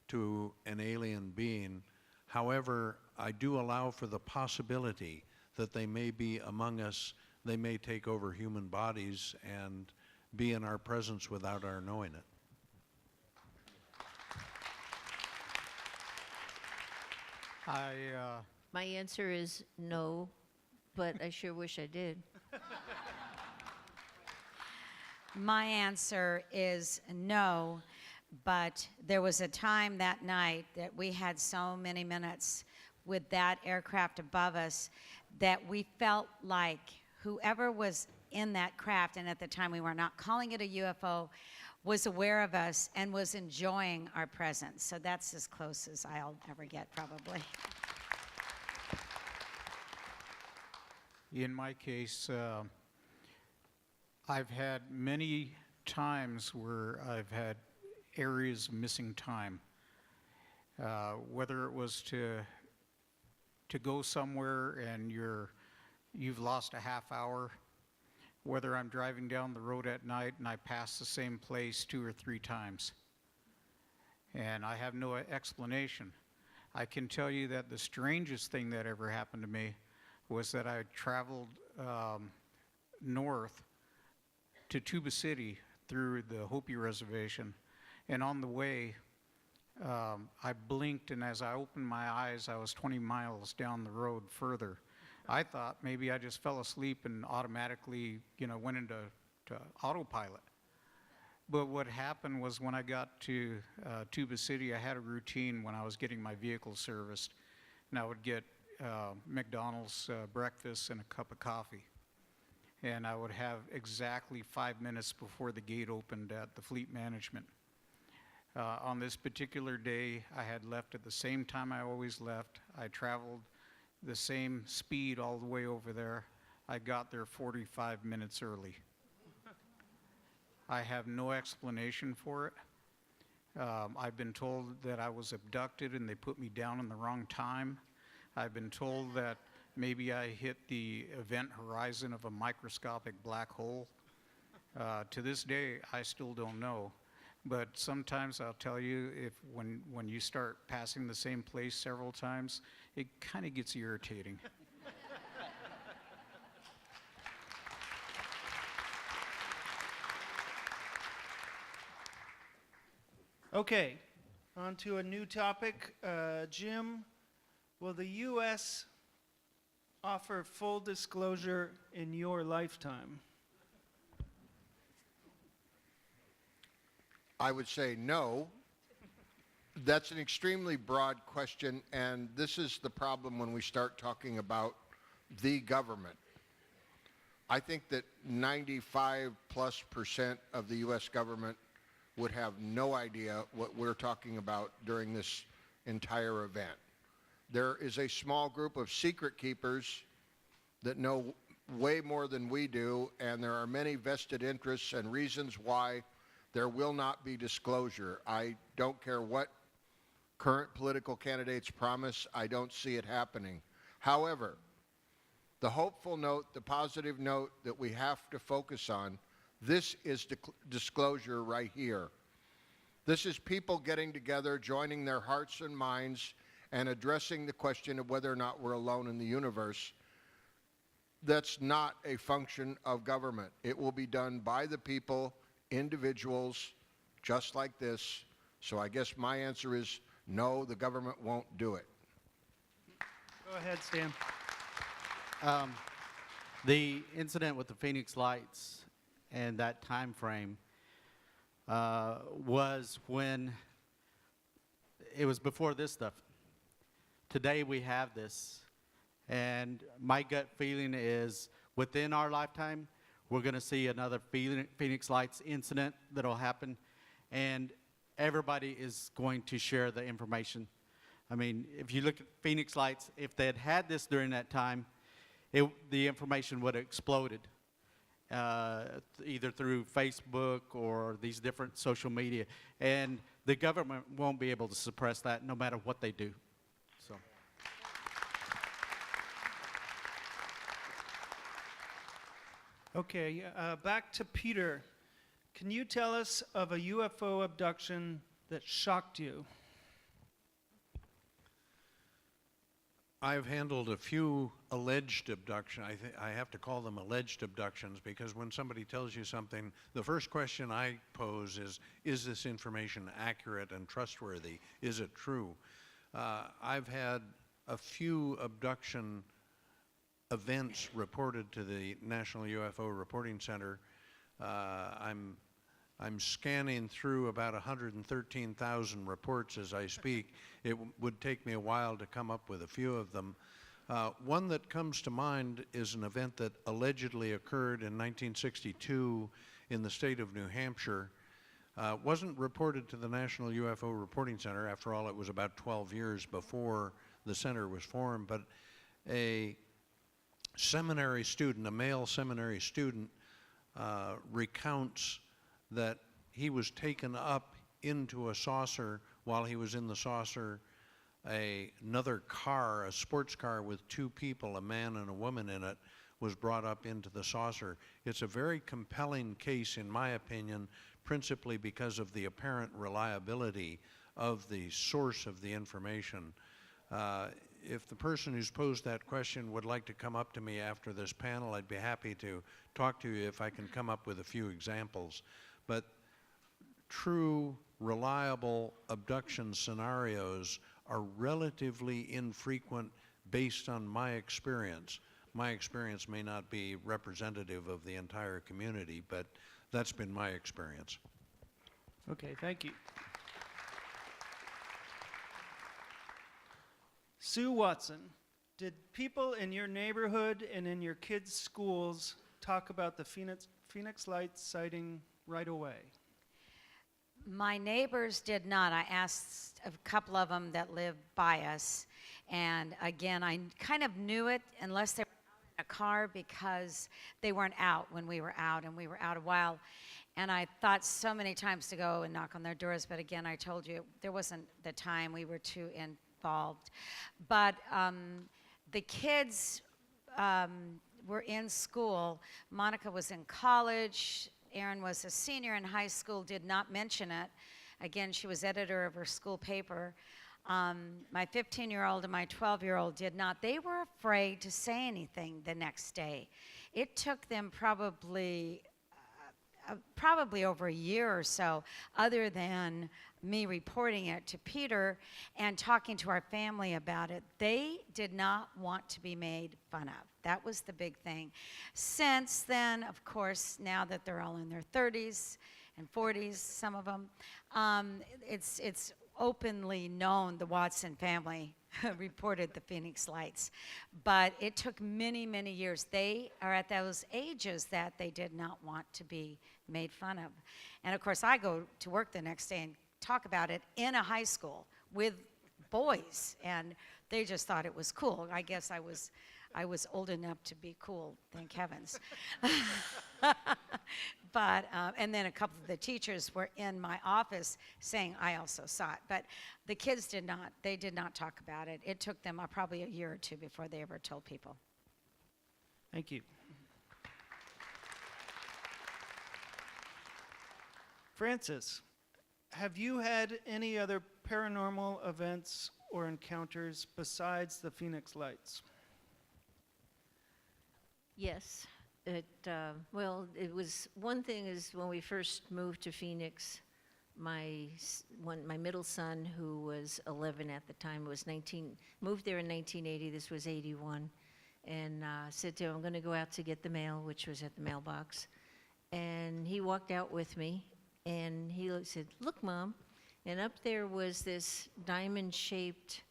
Speaker 7: to an alien being However, I do allow for the possibility that they may be among us. They may take over human bodies and be in our presence without our knowing it.
Speaker 6: My answer is no, but I sure wish I did.
Speaker 5: My answer is no, but there was a time that night that we had so many minutes with that aircraft above us that we felt like whoever was in that craft, and at the time we were not calling it a UFO, was aware of us and was enjoying our presence. So that's as close as I'll ever get, probably.
Speaker 3: In my case, I've had many times where I've had areas of missing time, whether it was to go somewhere and you've lost a half hour, whether I'm driving down the road at night and I pass the same place 2 or 3 times, and I have no explanation. I can tell you that the strangest thing that ever happened to me was that I traveled north to Tuba City through the Hopi Reservation, and on the way, I blinked, and as I opened my eyes, I was 20 miles down the road further. I thought maybe I just fell asleep and automatically, went into autopilot. But what happened was when I got to Tuba City, I had a routine when I was getting my vehicle serviced, and I would get McDonald's breakfast and a cup of coffee. And I would have exactly 5 minutes before the gate opened at the fleet management. On this particular day, I had left at the same time I always left. I traveled the same speed all the way over there. I got there 45 minutes early. I have no explanation for it. I've been told that I was abducted and they put me down in the wrong time. I've been told that maybe I hit the event horizon of a microscopic black hole. To this day, I still don't know. But sometimes I'll tell you, when you start passing the same place several times, it kind of gets irritating.
Speaker 1: Okay, on to a new topic. Jim, will the U.S. offer full disclosure in your lifetime?
Speaker 2: I would say no. That's an extremely broad question, and this is the problem when we start talking about the government. I think that 95+% of the U.S. government would have no idea what we're talking about during this entire event. There is a small group of secret keepers that know way more than we do, and there are many vested interests and reasons why there will not be disclosure. I don't care what current political candidates promise. I don't see it happening. However, the hopeful note, the positive note that we have to focus on, this is disclosure right here. This is people getting together, joining their hearts and minds, and addressing the question of whether or not we're alone in the universe. That's not a function of government. It will be done by the people, individuals, just like this. So I guess my answer is no, the government won't do it.
Speaker 1: Go ahead, Stan.
Speaker 9: The incident with the Phoenix Lights and that time frame was when it was before this stuff. Today we have this, and my gut feeling is within our lifetime we're going to see another Phoenix Lights incident that'll happen, and everybody is going to share the information. I mean, if you look at Phoenix Lights, if they had had this during that time, the information would have exploded, either through Facebook or these different social media. And the government won't be able to suppress that no matter what they do. So.
Speaker 1: Okay, back to Peter. Can you tell us of a UFO abduction that shocked you?
Speaker 7: I've handled a few alleged abductions. I have to call them alleged abductions because when somebody tells you something, the first question I pose is this information accurate and trustworthy? Is it true? I've had a few abduction events reported to the National UFO Reporting Center. I'm scanning through about 113,000 reports as I speak. It would take me a while to come up with a few of them. One that comes to mind is an event that allegedly occurred in 1962 in the state of New Hampshire. Wasn't reported to the National UFO Reporting Center. After all, it was about 12 years before the center was formed, but a seminary student, a male seminary student, recounts that he was taken up into a saucer. While he was in the saucer, another car, a sports car with two people, a man and a woman in it, was brought up into the saucer. It's a very compelling case, in my opinion, principally because of the apparent reliability of the source of the information. If the person who's posed that question would like to come up to me after this panel, I'd be happy to talk to you if I can come up with a few examples. But true, reliable abduction scenarios are relatively infrequent based on my experience. My experience may not be representative of the entire community, but that's been my experience.
Speaker 1: Okay, thank you. Sue Watson, did people in your neighborhood and in your kids' schools talk about the Phoenix Lights sighting right away?
Speaker 5: My neighbors did not. I asked a couple of them that live by us. And again, I kind of knew it unless they were out in a car because they weren't out when we were out, and we were out a while. And I thought so many times to go and knock on their doors, but again, I told you there wasn't the time. We were too involved. But the kids were in school. Monica was in college. Erin was a senior in high school, did not mention it. Again, she was editor of her school paper. My 15-year-old and my 12-year-old did not. They were afraid to say anything the next day. It took them probably over a year or so, other than me reporting it to Peter and talking to our family about it. They did not want to be made fun of. That was the big thing. Since then, of course, now that they're all in their 30s and 40s, some of them, it's openly known the Watson family reported the Phoenix Lights. But it took many, many years. They are at those ages that they did not want to be made fun of. And of course, I go to work the next day and talk about it in a high school with boys, and they just thought it was cool. I guess I was old enough to be cool, thank heavens. But, and then a couple of the teachers were in my office saying I also saw it. But the kids did not talk about it. It took them probably a year or two before they ever told people.
Speaker 1: Thank you. Francis, have you had any other paranormal events or encounters besides the Phoenix Lights?
Speaker 6: Yes. Well, it was, one thing is when we first moved to Phoenix, my middle son, who was 11 at the time, was 19, moved there in 1980, this was 81, and said to him, I'm going to go out to get the mail, which was at the mailbox. And he walked out with me, and he said, look, Mom. And up there was this diamond-shaped,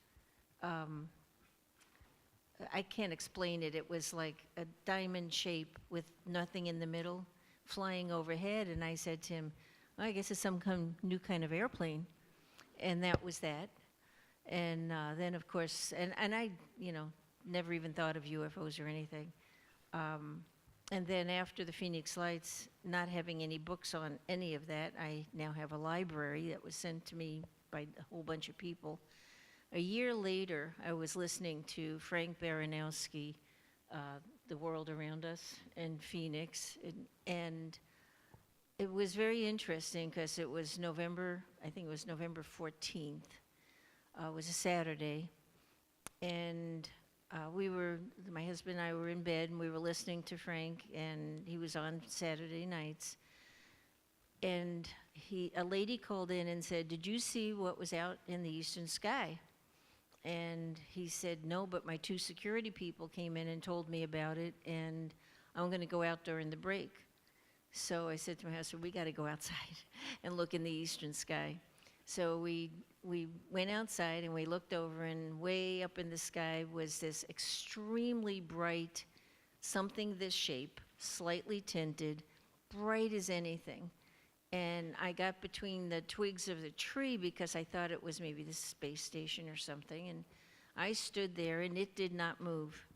Speaker 6: I can't explain it. It was like a diamond shape with nothing in the middle flying overhead. And I said to him, well, I guess it's some new kind of airplane. And that was that. And then, of course, and I, never even thought of UFOs or anything. And then after the Phoenix Lights, not having any books on any of that, I now have a library that was sent to me by a whole bunch of people. A year later, I was listening to Frank Baranowski, The World Around Us in Phoenix, and it was very interesting because it was November, I think it was November 14th. It was a Saturday, And my husband and I were in bed, and we were listening to Frank, and he was on Saturday nights. And a lady called in and said, "Did you see what was out in the eastern sky?" And he said, "No, but my 2 security people came in and told me about it, and I'm going to go out during the break." So I said to my husband, "We got to go outside and look in the eastern sky." So we went outside and we looked over, and way up in the sky was this extremely bright something this shape, slightly tinted, bright as anything. And I got between the twigs of the tree because I thought it was maybe the space station or something, and I stood there and it did not move.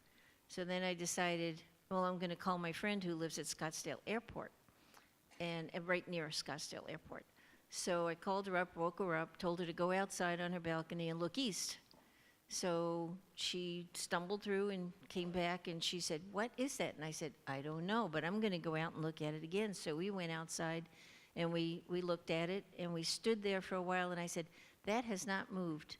Speaker 6: So then I decided, well, I'm going to call my friend who lives at Scottsdale Airport, and right near Scottsdale Airport. So I called her up, woke her up, told her to go outside on her balcony and look east. So she stumbled through and came back, and she said, "What is that?" And I said, "I don't know, but I'm going to go out and look at it again." So we went outside, and we looked at it, and we stood there for a while, and I said, "That has not moved."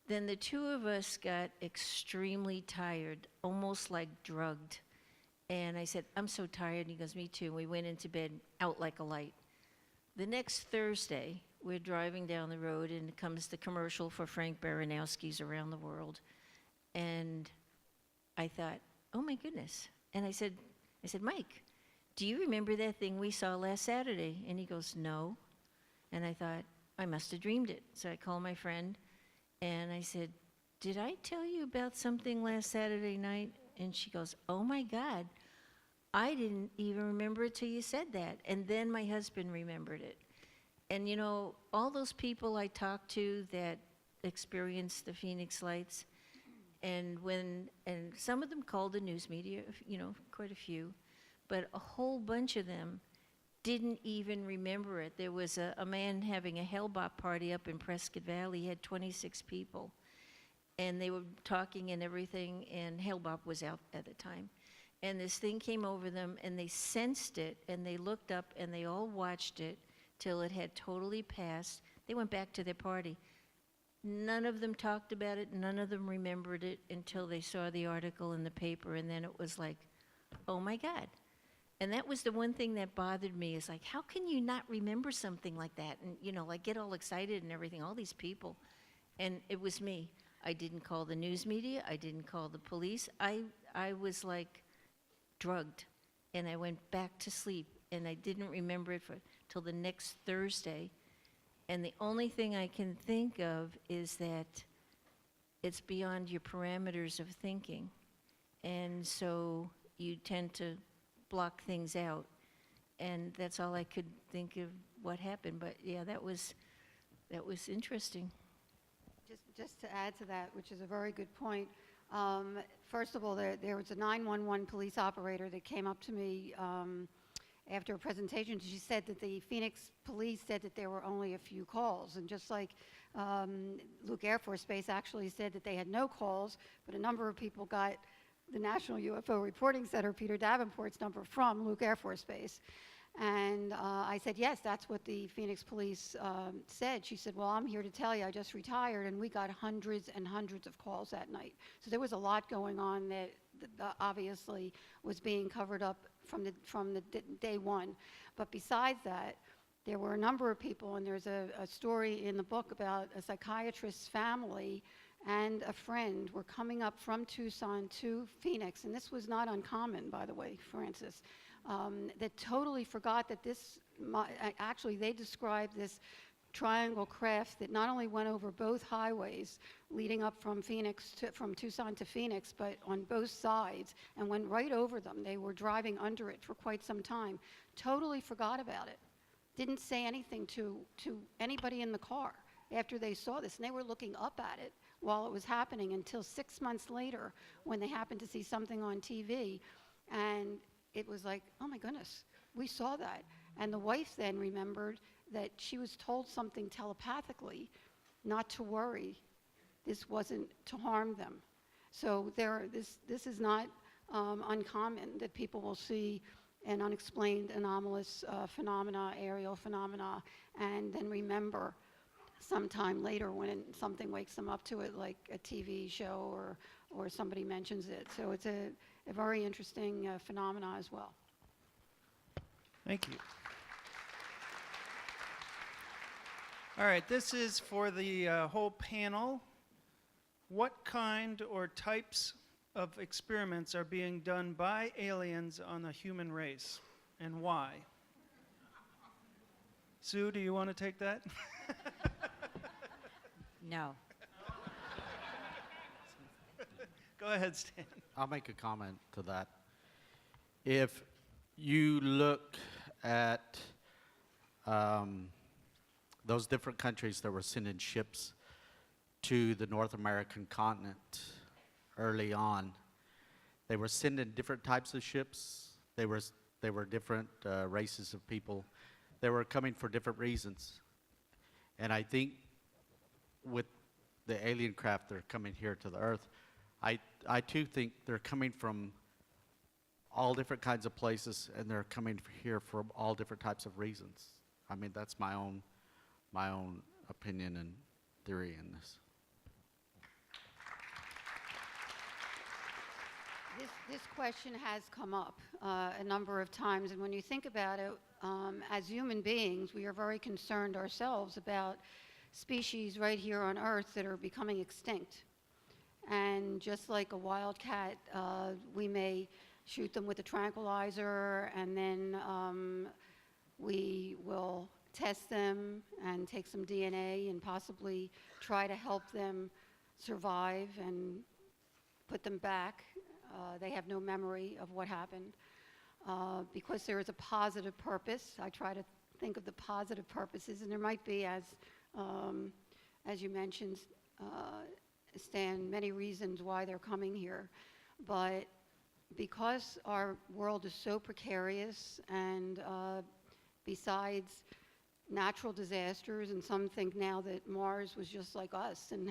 Speaker 6: Then the 2 of us got extremely tired, almost like drugged. And I said, "I'm so tired." And he goes, "Me too." And we went into bed out like a light. The next Thursday, we're driving down the road, and it comes the commercial for Frank Baranowski's Around the World. And I thought, oh my goodness. And I said, "Mike, do you remember that thing we saw last Saturday?" And he goes, "No." And I thought, I must have dreamed it. So I called my friend, and I said, "Did I tell you about something last Saturday night?" And she goes, "Oh my God, I didn't even remember it till you said that." And then my husband remembered it. And you know, all those people I talked to that experienced the Phoenix Lights, and some of them called the news media, you know, quite a few, but a whole bunch of them didn't even remember it. There was a man having a Hellbop party up in Prescott Valley. He had 26 people, and they were talking and everything, and Hellbop was out at the time. And this thing came over them, and they sensed it, and they looked up, and they all watched it till it had totally passed. They went back to their party. None of them talked about it. None of them remembered it until they saw the article in the paper, and then it was like, oh my God. And that was the one thing that bothered me, is like, how can you not remember something like that? And, you know, like get all excited and everything, all these people. And it was me. I didn't call the news media. I didn't call the police. I was like drugged, and I went back to sleep, and I didn't remember it till the next Thursday. And the only thing I can think of is that it's beyond your parameters of thinking. And so you tend to block things out. And that's all I could think of what happened. But yeah, that was interesting.
Speaker 4: Just to add to that, which is a very good point, first of all, there was a 911 police operator that came up to me after a presentation. She said that the Phoenix police said that there were only a few calls, and just like Luke Air Force Base actually said that they had no calls, but a number of people got the National UFO Reporting Center, Peter Davenport's number, from Luke Air Force Base. And I said, yes, that's what the Phoenix police said. She said, well, I'm here to tell you, I just retired, and we got hundreds and hundreds of calls that night. So there was a lot going on that obviously was being covered up from the day one. But besides that, there were a number of people, and there's a story in the book about a psychiatrist's family and a friend were coming up from Tucson to Phoenix, and this was not uncommon, by the way, Francis, that totally forgot that actually they described this triangle craft that not only went over both highways leading up from Tucson to Phoenix, but on both sides, and went right over them. They were driving under it for quite some time. Totally forgot about it. Didn't say anything to anybody in the car after they saw this, and they were looking up at it while it was happening until 6 months later when they happened to see something on TV, and it was like, oh my goodness, we saw that. And the wife then remembered that she was told something telepathically, not to worry. This wasn't to harm them. So this is not uncommon that people will see an unexplained anomalous phenomena, aerial phenomena, and then remember. sometime later when something wakes them up to it, like a TV show or somebody mentions it. So it's a very interesting phenomena as well.
Speaker 1: Thank you. All right, this is for the whole panel. What kind or types of experiments are being done by aliens on the human race, and why? Sue, do you want to take that?
Speaker 5: No.
Speaker 1: Go ahead, Stan.
Speaker 9: I'll make a comment to that. If you look at those different countries that were sending ships to the North American continent early on, they were sending different types of ships. They were different races of people. They were coming for different reasons. And I think with the alien craft that are coming here to the Earth, I too think they're coming from all different kinds of places, and they're coming here for all different types of reasons. I mean, that's my own opinion and theory in this.
Speaker 4: This question has come up a number of times, and when you think about it, as human beings, we are very concerned ourselves about species right here on Earth that are becoming extinct. And just like a wild cat, we may shoot them with a tranquilizer, and then we will test them and take some DNA and possibly try to help them survive and put them back. They have no memory of what happened. Because there is a positive purpose, I try to think of the positive purposes, and there might be, as you mentioned, Stan, many reasons why they're coming here. But because our world is so precarious, and besides natural disasters, and some think now that Mars was just like us and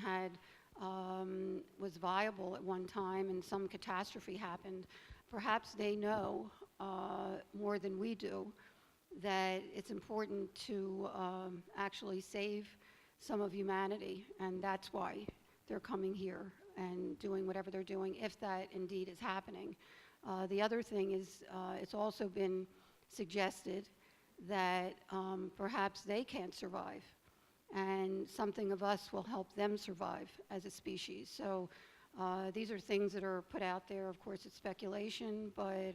Speaker 4: was viable at one time, and some catastrophe happened, perhaps they know more than we do that it's important to actually save some of humanity, and that's why they're coming here and doing whatever they're doing, if that indeed is happening. The other thing is, it's also been suggested that perhaps they can't survive, and something of us will help them survive as a species. So these are things that are put out there. Of course, it's speculation, but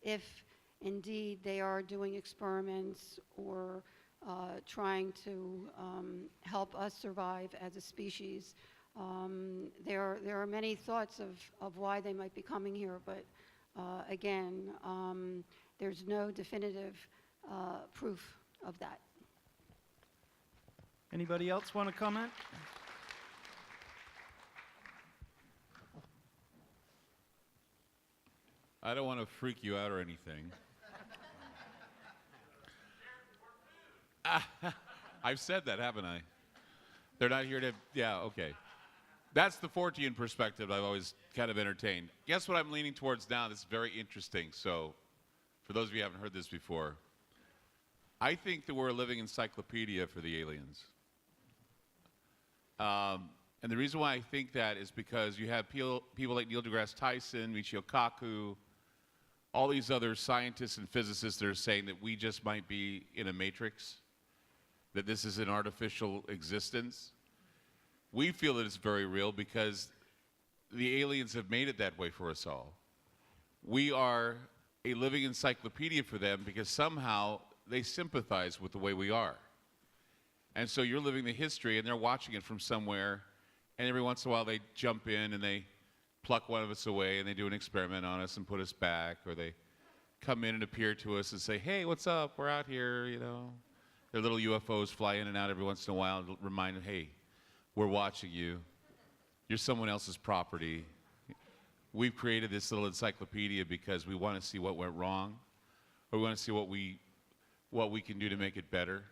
Speaker 4: if indeed they are doing experiments or trying to help us survive as a species, there are many thoughts of why they might be coming here, but again, there's no definitive proof of that.
Speaker 1: Anybody else want to comment?
Speaker 8: I don't want to freak you out or anything. I've said that, haven't I? They're not here to, yeah, okay. That's the Fortean perspective I've always kind of entertained. Guess what I'm leaning towards now that's very interesting. So, for those of you who haven't heard this before, I think that we're a living encyclopedia for the aliens. And the reason why I think that is because you have people like Neil deGrasse Tyson, Michio Kaku, all these other scientists and physicists that are saying that we just might be in a matrix, that this is an artificial existence. We feel that it's very real because the aliens have made it that way for us all. We are a living encyclopedia for them because somehow they sympathize with the way we are. And so you're living the history and they're watching it from somewhere, and every once in a while they jump in and they pluck one of us away and they do an experiment on us and put us back, or they come in and appear to us and say, hey, what's up? We're out here, you know. Their little UFOs fly in and out every once in a while and remind them, hey, we're watching you. You're someone else's property. We've created this little encyclopedia because we want to see what went wrong, or we want to see what we can do to make it better.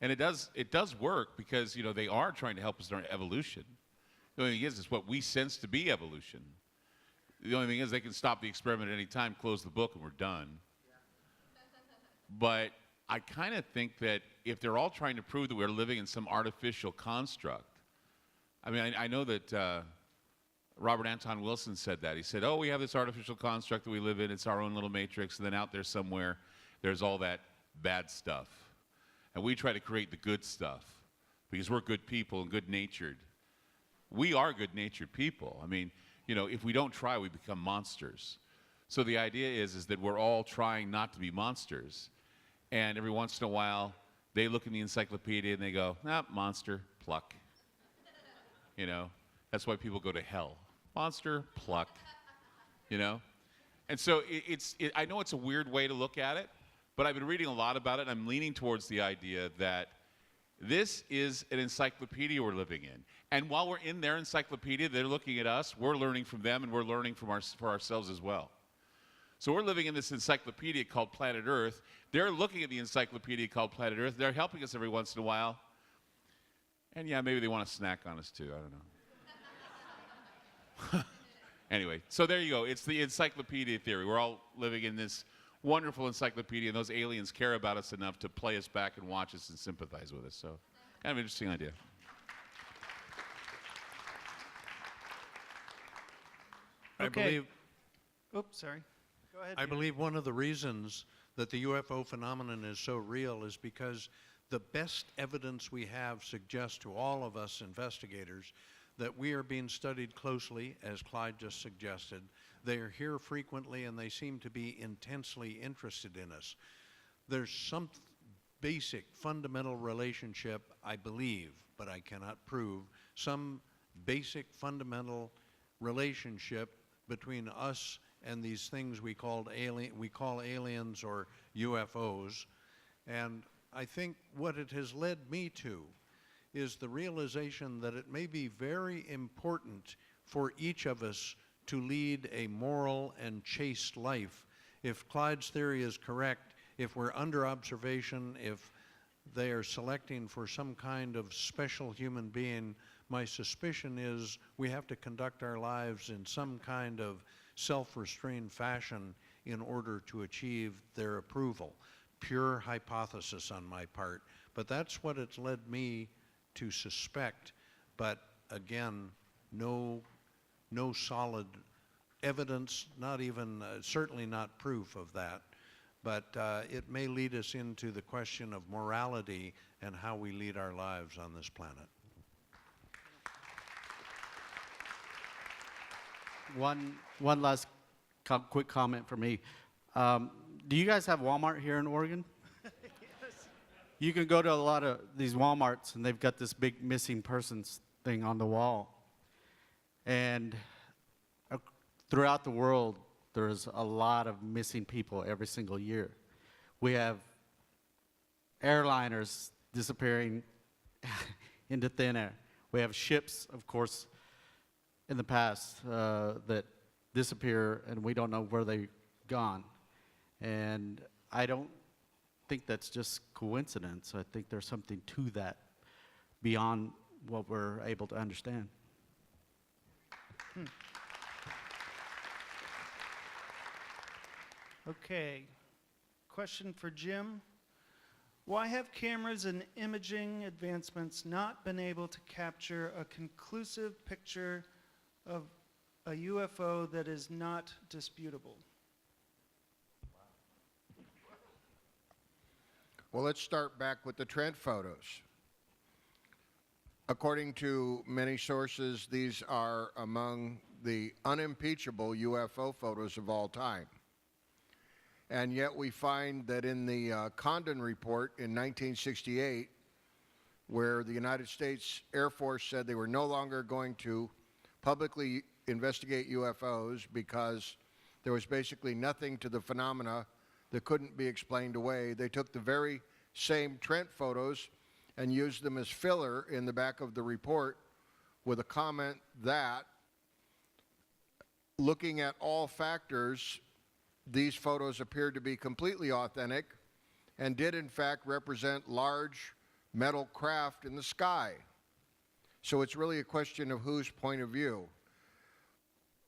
Speaker 8: And it does work because, you know, they are trying to help us in our evolution. The only thing is, it's what we sense to be evolution. The only thing is, they can stop the experiment at any time, close the book, and we're done. But I kind of think that if they're all trying to prove that we're living in some artificial construct, I mean, I know that Robert Anton Wilson said that. He said, oh, we have this artificial construct that we live in. It's our own little matrix. And then out there somewhere, there's all that bad stuff. And we try to create the good stuff because we're good people and good-natured. We are good-natured people. I mean, you know, if we don't try, we become monsters. So the idea is that we're all trying not to be monsters. And every once in a while, they look in the encyclopedia and they go, ah, monster, pluck. You know, that's why people go to hell. Monster, pluck. You know? And so I know it's a weird way to look at it, but I've been reading a lot about it, and I'm leaning towards the idea that this is an encyclopedia we're living in. And while we're in their encyclopedia, they're looking at us, we're learning from them, and we're learning from for ourselves as well. So we're living in this encyclopedia called Planet Earth. They're looking at the encyclopedia called Planet Earth. They're helping us every once in a while. And yeah, maybe they want to snack on us too, I don't know. Anyway, so there you go. It's the encyclopedia theory. We're all living in this wonderful encyclopedia, and those aliens care about us enough to play us back and watch us and sympathize with us. So kind of an interesting idea.
Speaker 7: I
Speaker 1: Okay.
Speaker 7: believe
Speaker 1: Oops, sorry. Go ahead.
Speaker 7: I
Speaker 1: Peter.
Speaker 7: believe one of the reasons that the UFO phenomenon is so real is because the best evidence we have suggests to all of us investigators that we are being studied closely, as Clyde just suggested. They are here frequently, and they seem to be intensely interested in us. There's some basic, fundamental relationship, I believe, but I cannot prove, some basic, fundamental relationship between us and these things we call aliens or UFOs. And I think what it has led me to is the realization that it may be very important for each of us to lead a moral and chaste life. If Clyde's theory is correct, if we're under observation, if they are selecting for some kind of special human being, my suspicion is we have to conduct our lives in some kind of self-restrained fashion in order to achieve their approval. Pure hypothesis on my part, but that's what it's led me to suspect. But again, no solid evidence, not even, certainly not proof of that. But it may lead us into the question of morality and how we lead our lives on this planet.
Speaker 9: One last quick comment for me. Do you guys have Walmart here in Oregon? You can go to a lot of these Walmarts, and they've got this big missing persons thing on the wall. And throughout the world, there's a lot of missing people every single year. We have airliners disappearing into thin air. We have ships, of course, in the past that disappear, and we don't know where they've gone. And I don't think that's just coincidence. I think there's something to that beyond what we're able to understand.
Speaker 1: Okay. Question for Jim. Why have cameras and imaging advancements not been able to capture a conclusive picture of a UFO that is not disputable?
Speaker 2: Well, let's start back with the Trent photos. According to many sources, these are among the unimpeachable UFO photos of all time. And yet we find that in the Condon Report in 1968, where the United States Air Force said they were no longer going to publicly investigate UFOs because there was basically nothing to the phenomena that couldn't be explained away, they took the very same Trent photos and used them as filler in the back of the report with a comment that, looking at all factors, these photos appeared to be completely authentic and did in fact represent large metal craft in the sky. So it's really a question of whose point of view.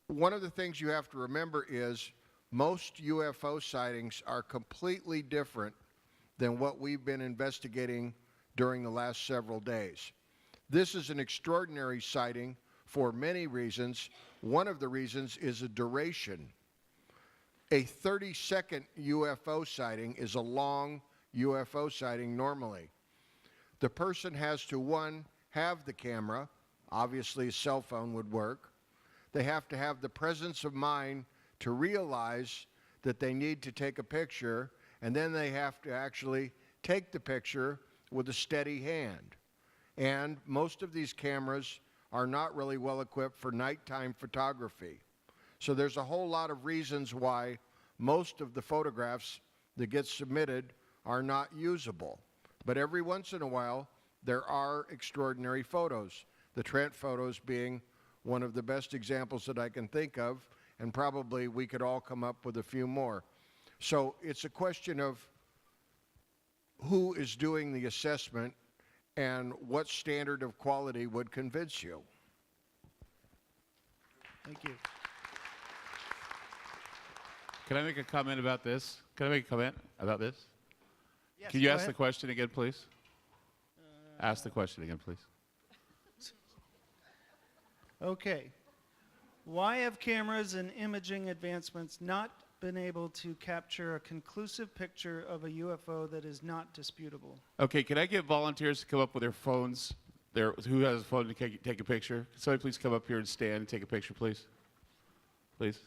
Speaker 2: One of the things you have to remember is most UFO sightings are completely different than what we've been investigating during the last several days. This is an extraordinary sighting for many reasons. One of the reasons is the duration. A 30-second UFO sighting is a long UFO sighting normally. The person has to, one, have the camera. Obviously, a cell phone would work. They have to have the presence of mind to realize that they need to take a picture, and then they have to actually take the picture with a steady hand. And most of these cameras are not really well equipped for nighttime photography. So there's a whole lot of reasons why most of the photographs that get submitted are not usable. But every once in a while, there are extraordinary photos. The Trent photos being one of the best examples that I can think of, and probably we could all come up with a few more. So it's a question of who is doing the assessment and what standard of quality would convince you.
Speaker 1: Thank you.
Speaker 8: Can I make a comment about this? Can I make a comment about this?
Speaker 1: Yes,
Speaker 8: Can you
Speaker 1: go
Speaker 8: ask
Speaker 1: ahead.
Speaker 8: the question again, please? Ask the question again, please.
Speaker 1: Okay. Why have cameras and imaging advancements not been able to capture a conclusive picture of a UFO that is not disputable?
Speaker 8: Okay, can I get volunteers to come up with their phones? Who has a phone to take a picture? Can somebody please come up here and stand and take a picture, please? Please.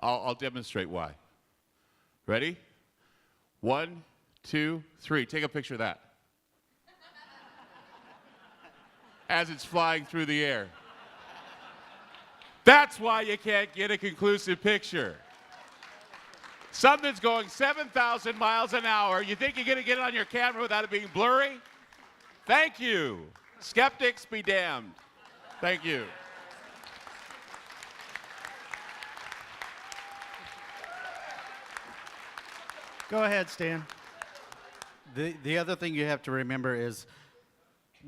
Speaker 8: I'll demonstrate why. Ready? 1, 2, 3. Take a picture of that. As it's flying through the air. That's why you can't get a conclusive picture. Something's going 7,000 miles an hour. You think you're going to get it on your camera without it being blurry? Thank you. Skeptics be damned. Thank you.
Speaker 1: Go ahead, Stan.
Speaker 9: The other thing you have to remember is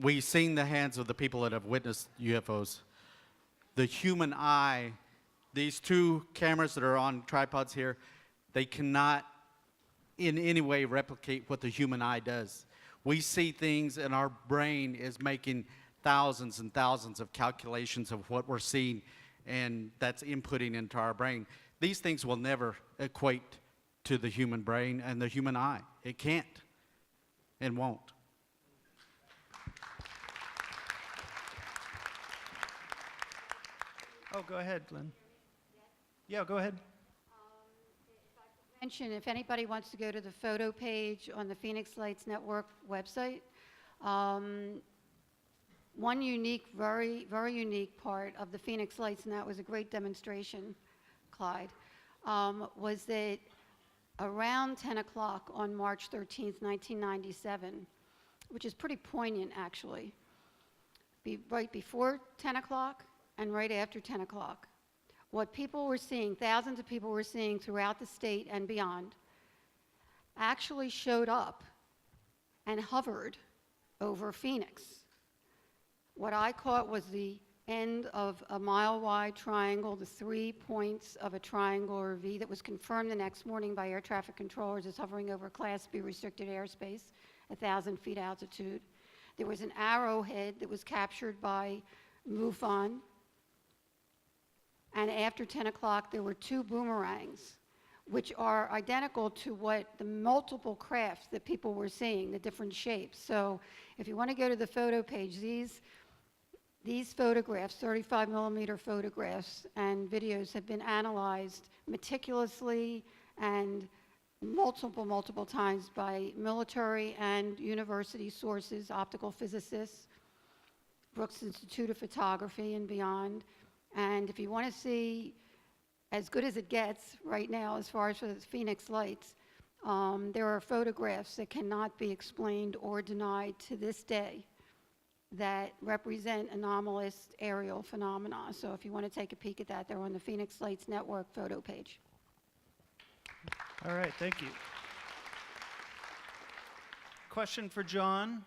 Speaker 9: we've seen the hands of the people that have witnessed UFOs. The human eye, these two cameras that are on tripods here, they cannot in any way replicate what the human eye does. We see things and our brain is making thousands and thousands of calculations of what we're seeing, and that's inputting into our brain. These things will never equate to the human brain and the human eye. It can't and won't.
Speaker 1: Oh, go ahead, Glenn. Yeah, go ahead.
Speaker 4: Mention, if anybody wants to go to the photo page on the Phoenix Lights Network website, one unique, very, very unique part of the Phoenix Lights, and that was a great demonstration, Clyde, was that around 10 o'clock on March 13th, 1997, which is pretty poignant actually, right before 10 o'clock and right after 10 o'clock, what people were seeing, thousands of people were seeing throughout the state and beyond, actually showed up and hovered over Phoenix. What I caught was the end of a mile-wide triangle, the 3 points of a triangle or V that was confirmed the next morning by air traffic controllers as hovering over Class B restricted airspace, 1,000 feet altitude. There was an arrowhead that was captured by MUFON. And after 10 o'clock, there were 2 boomerangs, which are identical to what the multiple crafts that people were seeing, the different shapes. So if you want to go to the photo page, these photographs, 35 millimeter photographs and videos have been analyzed meticulously and multiple times by military and university sources, optical physicists, Brooks Institute of Photography and beyond. And if you want to see as good as it gets right now as far as for the Phoenix Lights, there are photographs that cannot be explained or denied to this day that represent anomalous aerial phenomena. So if you want to take a peek at that, they're on the Phoenix Lights Network photo page.
Speaker 1: All right, thank you. Question for John.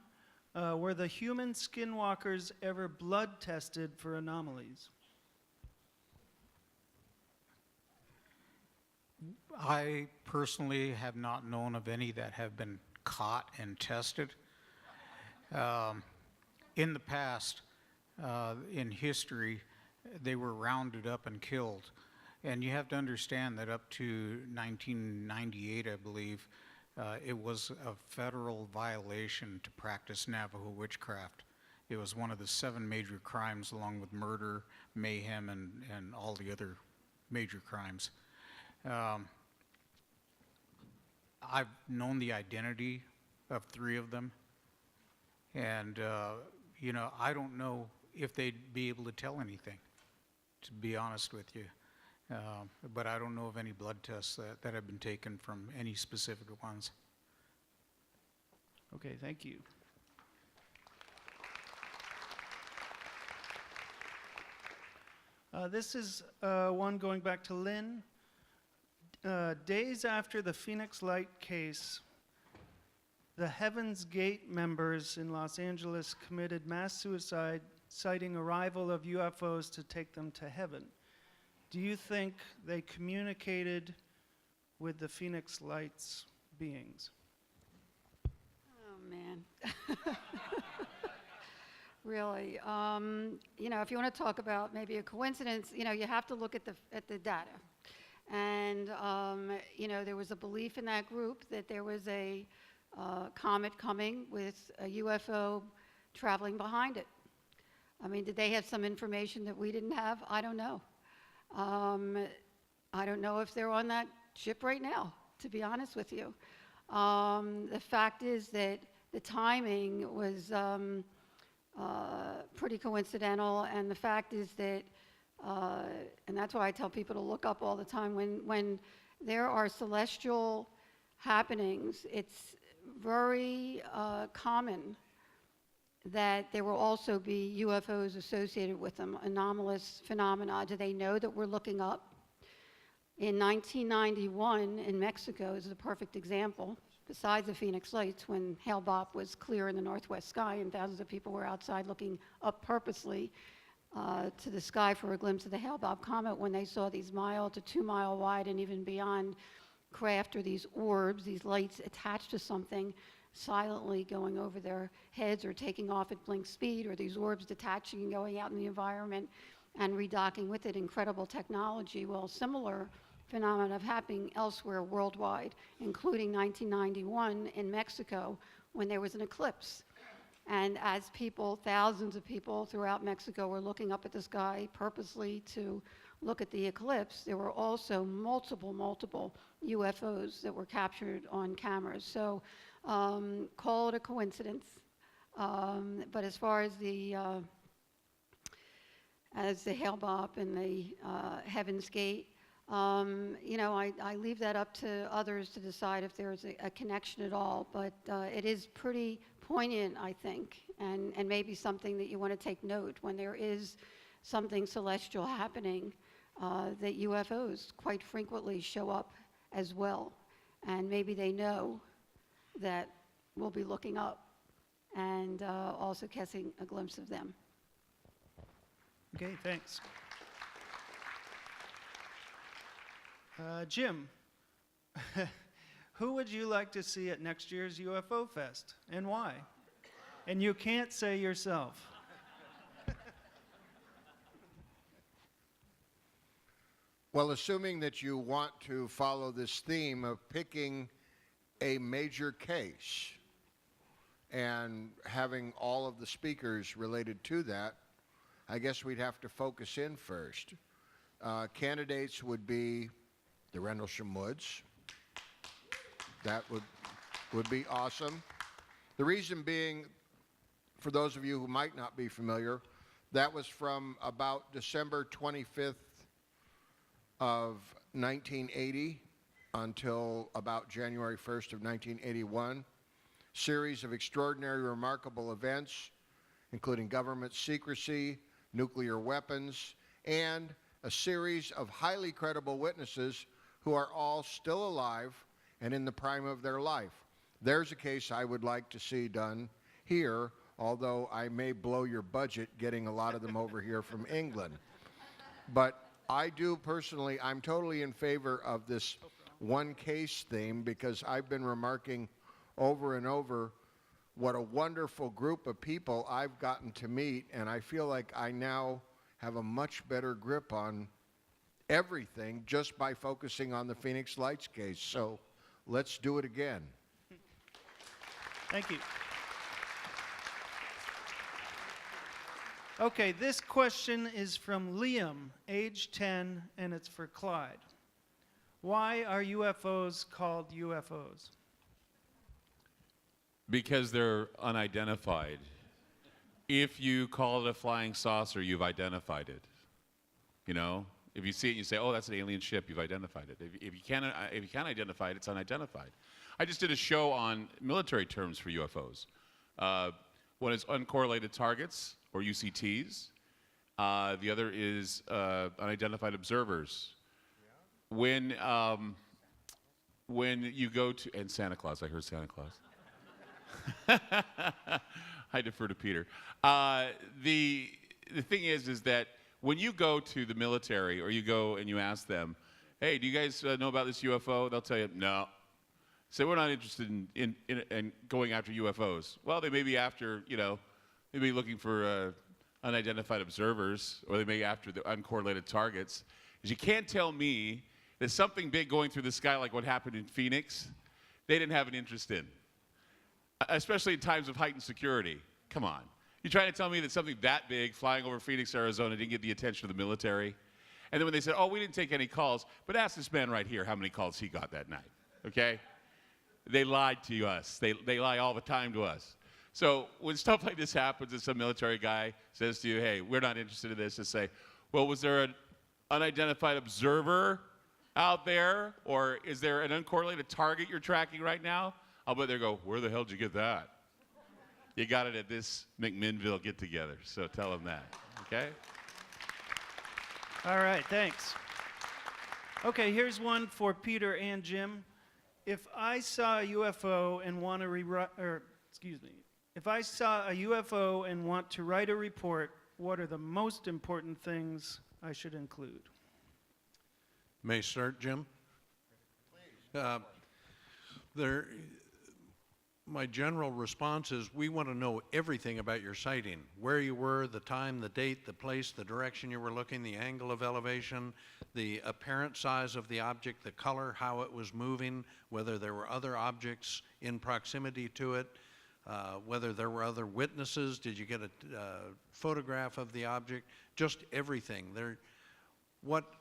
Speaker 1: Were the human skinwalkers ever blood tested for anomalies?
Speaker 3: I personally have not known of any that have been caught and tested. In the past, in history, they were rounded up and killed. And you have to understand that up to 1998, I believe, it was a federal violation to practice Navajo witchcraft. It was one of the 7 major crimes, along with murder, mayhem, and all the other major crimes. I've known the identity of 3 of them, and you know, I don't know if they'd be able to tell anything, to be honest with you. But I don't know of any blood tests that have been taken from any specific ones.
Speaker 1: Okay, thank you. This is one going back to Lynn. Days after the Phoenix Light case, the Heaven's Gate members in Los Angeles committed mass suicide, citing arrival of UFOs to take them to heaven. Do you think they communicated with the Phoenix Lights beings?
Speaker 4: Oh, man. Really. You know, if you want to talk about maybe a coincidence, you know, you have to look at the data. And, you know, there was a belief in that group that there was a comet coming with a UFO traveling behind it. I mean, did they have some information that we didn't have? I don't know. I don't know if they're on that ship right now, to be honest with you. The fact is that the timing was pretty coincidental, and the fact is that, and that's why I tell people to look up all the time, when there are celestial happenings, it's very common that there will also be UFOs associated with them, anomalous phenomena. Do they know that we're looking up? In 1991 in Mexico is a perfect example, besides the Phoenix Lights, when Hale-Bopp was clear in the northwest sky and thousands of people were outside looking up purposely to the sky for a glimpse of the Hale-Bopp comet, when they saw these 1 to 2 mile wide and even beyond craft, or these orbs, these lights attached to something, silently going over their heads or taking off at blink speed, or these orbs detaching and going out in the environment and redocking with it. Incredible technology. Well, similar phenomena of happening elsewhere worldwide, including 1991 in Mexico when there was an eclipse. And as people, thousands of people throughout Mexico were looking up at the sky purposely to look at the eclipse, there were also multiple UFOs that were captured on cameras. So call it a coincidence. But as far as the Hale-Bopp and the Heaven's Gate, you know, I leave that up to others to decide if there's a connection at all. But it is pretty poignant, I think, and maybe something that you want to take note when there is something celestial happening, that UFOs quite frequently show up as well. And maybe they know that we'll be looking up and also catching a glimpse of them.
Speaker 1: Okay, thanks. Jim, who would you like to see at next year's UFO Fest, and why? And you can't say yourself.
Speaker 2: Well, assuming that you want to follow this theme of picking a major case and having all of the speakers related to that, I guess we'd have to focus in first. Candidates would be the Rendlesham Woods. That would be awesome. The reason being, for those of you who might not be familiar, that was from about December 25th of 1980 until about January 1st of 1981. Series of extraordinary, remarkable events, including government secrecy, nuclear weapons, and a series of highly credible witnesses who are all still alive and in the prime of their life. There's a case I would like to see done here, although I may blow your budget getting a lot of them over here from England. But I do personally, I'm totally in favor of this one case theme because I've been remarking over and over what a wonderful group of people I've gotten to meet, and I feel like I now have a much better grip on everything just by focusing on the Phoenix Lights case. So let's do it again.
Speaker 1: Thank you. Okay, this question is from Liam, age 10, and it's for Clyde. Why are UFOs called UFOs?
Speaker 8: Because they're unidentified. If you call it a flying saucer, you've identified it. You know, if you see it and you say, "Oh, that's an alien ship," you've identified it. If you can't identify it, it's unidentified. I just did a show on military terms for UFOs. One is uncorrelated targets, or UCTs. The other is unidentified observers. When you go to, and Santa Claus, I heard Santa Claus. I defer to Peter. The thing is that when you go to the military or you go and you ask them, "Hey, do you guys know about this UFO?" They'll tell you, "No." Say, "We're not interested in going after UFOs." Well, they may be after, you know, they may be looking for unidentified observers, or they may be after the uncorrelated targets. Because you can't tell me that something big going through the sky like what happened in Phoenix, they didn't have an interest in. Especially in times of heightened security. Come on. You're trying to tell me that something that big flying over Phoenix, Arizona didn't get the attention of the military? And then when they said, "Oh, we didn't take any calls," but ask this man right here how many calls he got that night, okay? They lied to us. They lie all the time to us. So when stuff like this happens and some military guy says to you, "Hey, we're not interested in this," just say, "Well, was there an unidentified observer out there? Or is there an uncorrelated target you're tracking right now?" I'll bet they go, "Where the hell did you get that?" You got it at this McMinnville get-together, so tell them that, okay?
Speaker 1: All right, thanks. Okay, here's one for Peter and Jim. If I saw a UFO and want to if I saw a UFO and want to write a report, what are the most important things I should include?
Speaker 7: May I start, Jim? Please. My general response is we want to know everything about your sighting, where you were, the time, the date, the place, the direction you were looking, the angle of elevation, the apparent size of the object, the color, how it was moving, whether there were other objects in proximity to it, whether there were other witnesses, did you get a photograph of the object, just everything. What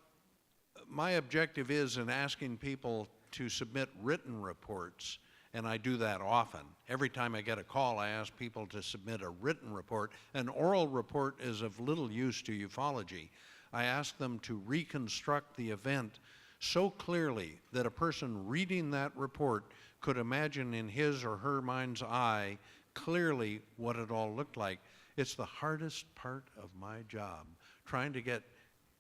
Speaker 7: my objective is in asking people to submit written reports, and I do that often. Every time I get a call, I ask people to submit a written report. An oral report is of little use to ufology. I ask them to reconstruct the event so clearly that a person reading that report could imagine in his or her mind's eye clearly what it all looked like. It's the hardest part of my job, trying to get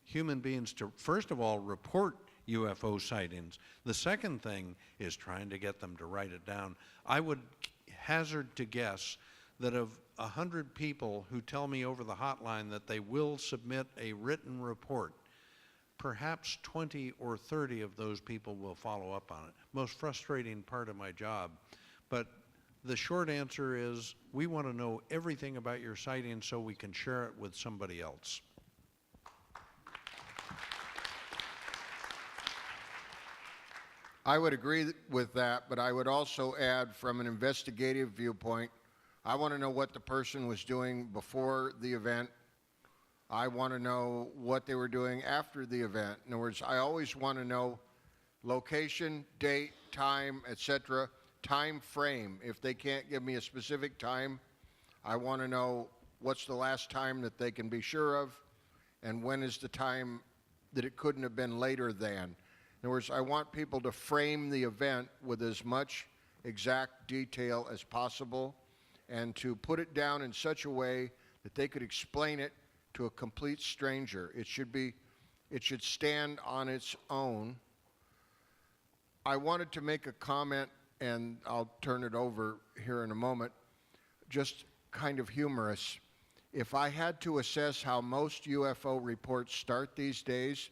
Speaker 7: human beings to, first of all, report UFO sightings. The second thing is trying to get them to write it down. I would hazard to guess that of 100 people who tell me over the hotline that they will submit a written report, perhaps 20 or 30 of those people will follow up on it. Most frustrating part of my job. But the short answer is we want to know everything about your sighting so we can share it with somebody else.
Speaker 2: I would agree with that, but I would also add from an investigative viewpoint, I want to know what the person was doing before the event. I want to know what they were doing after the event. In other words, I always want to know location, date, time, etc., time frame. If they can't give me a specific time, I want to know what's the last time that they can be sure of, and when is the time that it couldn't have been later than. In other words, I want people to frame the event with as much exact detail as possible and to put it down in such a way that they could explain it to a complete stranger. It should stand on its own. I wanted to make a comment, and I'll turn it over here in a moment, just kind of humorous. If I had to assess how most UFO reports start these days,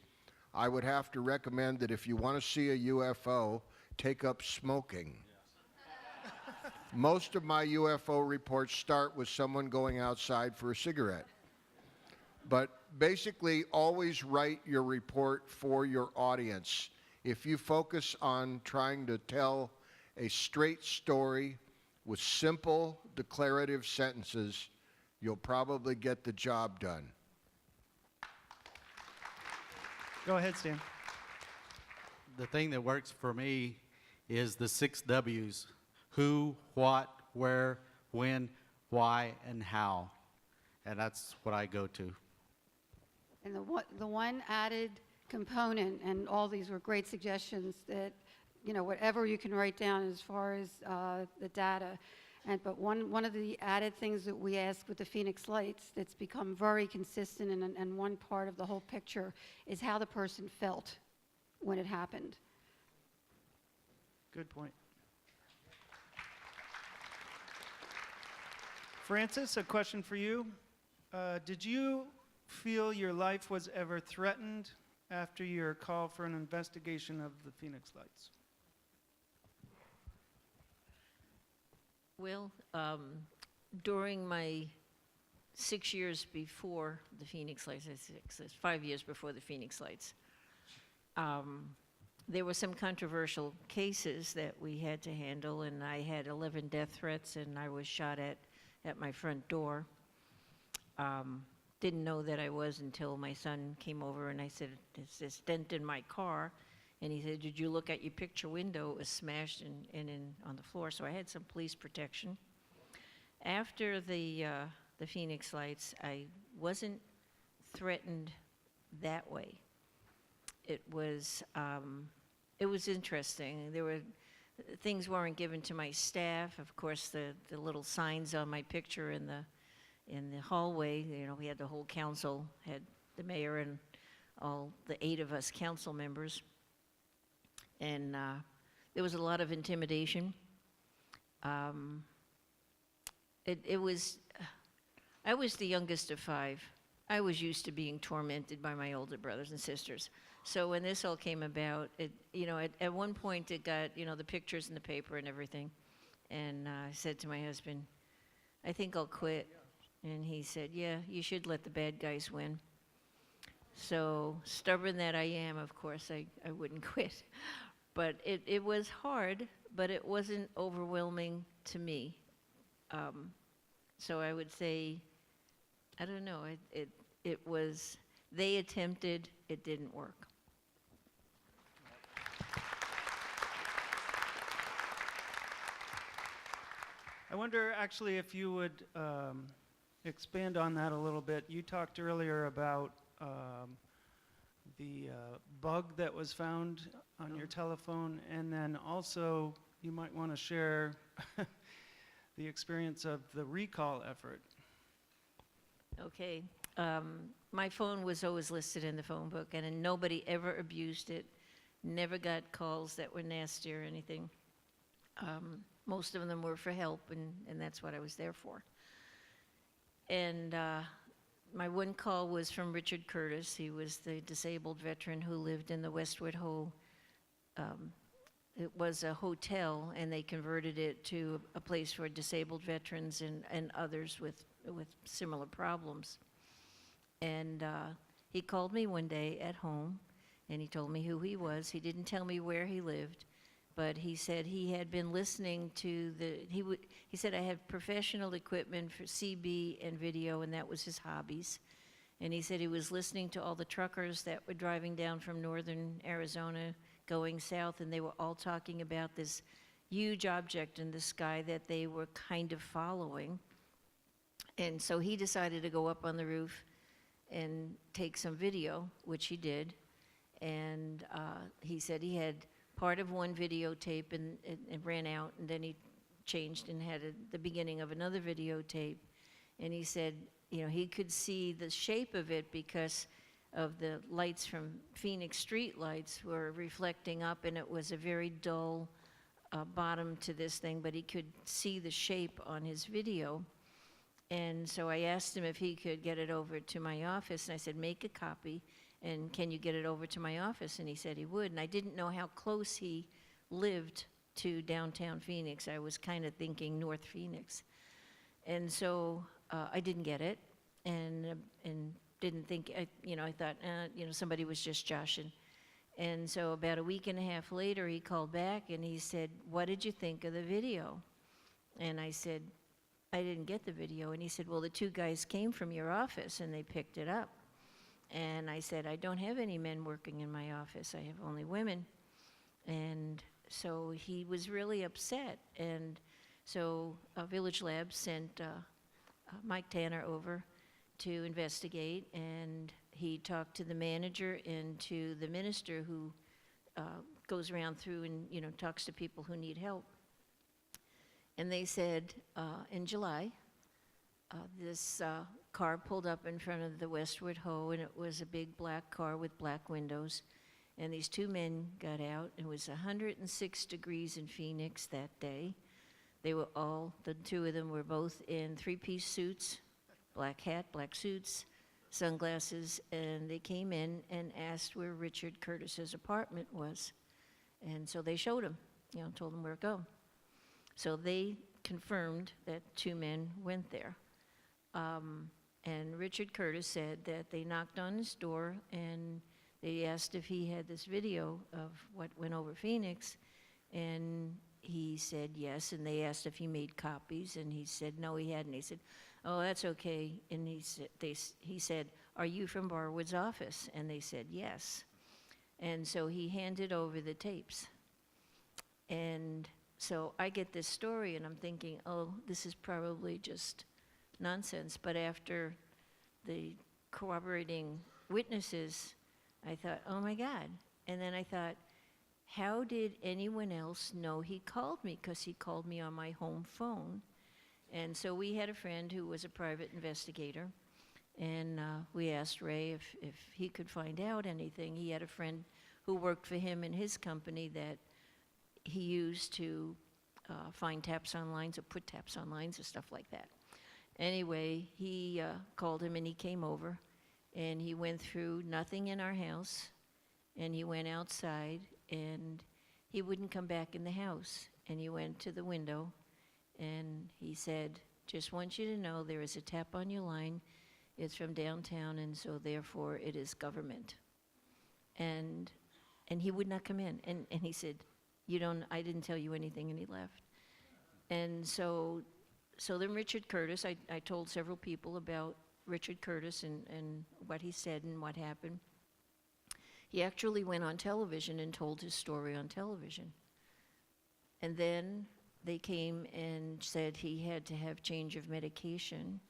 Speaker 2: I would have to recommend that if you want to see a UFO, take up smoking. Most of my UFO reports start with someone going outside for a cigarette. But basically, always write your report for your audience. If you focus on trying to tell a straight story with simple declarative sentences, you'll probably get the job done.
Speaker 1: Go ahead, Stan.
Speaker 9: The thing that works for me is the 6 W's: who, what, where, when, why, and how. And that's what I go to.
Speaker 4: And the one added component, and all these were great suggestions, that, you know, whatever you can write down as far as the data. But one of the added things that we ask with the Phoenix Lights that's become very consistent and one part of the whole picture is how the person felt when it happened.
Speaker 1: Good point. Francis, a question for you. Did you feel your life was ever threatened after your call for an investigation of the Phoenix Lights?
Speaker 6: Well, during my 6 years before the Phoenix Lights, it's 5 years before the Phoenix Lights, there were some controversial cases that we had to handle, and I had 11 death threats, and I was shot at my front door. Didn't know that I was until my son came over, and I said, "There's this dent in my car." And he said, "Did you look at your picture window? It was smashed on the floor." So I had some police protection. After the Phoenix Lights, I wasn't threatened that way. It was interesting. Things weren't given to my staff. Of course, the little signs on my picture in the hallway, you know, we had the whole council, had the mayor and all the 8 of us council members. And there was a lot of intimidation. I was the youngest of 5. I was used to being tormented by my older brothers and sisters. So when this all came about, at one point it got, the pictures in the paper and everything. And I said to my husband, "I think I'll quit." And he said, "Yeah, you should let the bad guys win." So stubborn that I am, of course, I wouldn't quit. But it was hard, but it wasn't overwhelming to me. So I would say, I don't know, it was, they attempted, it didn't work.
Speaker 1: I wonder actually if you would expand on that a little bit. You talked earlier about the bug that was found on your telephone, and then also you might want to share the experience of the recall effort.
Speaker 6: Okay. My phone was always listed in the phone book, and nobody ever abused it, never got calls that were nasty or anything. Most of them were for help, and that's what I was there for. And my one call was from Richard Curtis. He was the disabled veteran who lived in the Westwood Ho. It was a hotel, and they converted it to a place for disabled veterans and others with similar problems. And he called me one day at home, and he told me who he was. He didn't tell me where he lived, but he said he had been listening to he said, "I had professional equipment for CB and video, and that was his hobbies." And he said he was listening to all the truckers that were driving down from northern Arizona going south, and they were all talking about this huge object in the sky that they were kind of following. And so he decided to go up on the roof and take some video, which he did. And he said he had part of one videotape and ran out, and then he changed and had the beginning of another videotape. And he said, he could see the shape of it because of the lights from Phoenix street lights were reflecting up, and it was a very dull bottom to this thing, but he could see the shape on his video. And so I asked him if he could get it over to my office, and I said, "Make a copy and can you get it over to my office? And he said he would, and I didn't know how close he lived to downtown Phoenix. I was kind of thinking North Phoenix. And so I didn't get it, and didn't think, I thought, somebody was just joshing. And so about a week and a half later, he called back and he said, "What did you think of the video?" And I said, "I didn't get the video." And he said, "Well, the two guys came from your office and they picked it up." And I said, "I don't have any men working in my office. I have only women." And so he was really upset. And so Village Labs sent Mike Tanner over to investigate, and he talked to the manager and to the minister who goes around through and talks to people who need help. And they said in July, this car pulled up in front of the Westwood Ho, and it was a big black car with black windows. And these two men got out. It was 106 degrees in Phoenix that day. They were the two of them were both in three-piece suits, black hat, black suits, sunglasses, and they came in and asked where Richard Curtis's apartment was. And so they showed him, told him where to go. So they confirmed that two men went there. And Richard Curtis said that they knocked on his door and they asked if he had this video of what went over Phoenix, and he said yes, and they asked if he made copies, and he said no, he hadn't. He said, "Oh, that's okay." And he said, "Are you from Barwood's office?" And they said yes. And so he handed over the tapes. And so I get this story, and I'm thinking, oh, this is probably just nonsense. But after the corroborating witnesses, I thought, oh my God. And then I thought, how did anyone else know he called me? Because he called me on my home phone. And so we had a friend who was a private investigator, and we asked Ray if he could find out anything. He had a friend who worked for him in his company that he used to find taps on lines or put taps on lines or stuff like that. Anyway, he called him and he came over, and he went through nothing in our house, and he went outside, and he wouldn't come back in the house. And he went to the window, and he said, "Just want you to know there is a tap on your line. It's from downtown, and so therefore it is government." And he would not come in. And he said, I didn't tell you anything, and he left. And so then Richard Curtis, I told several people about Richard Curtis and what he said and what happened. He actually went on television and told his story on television. And then they came and said he had to have change of medication.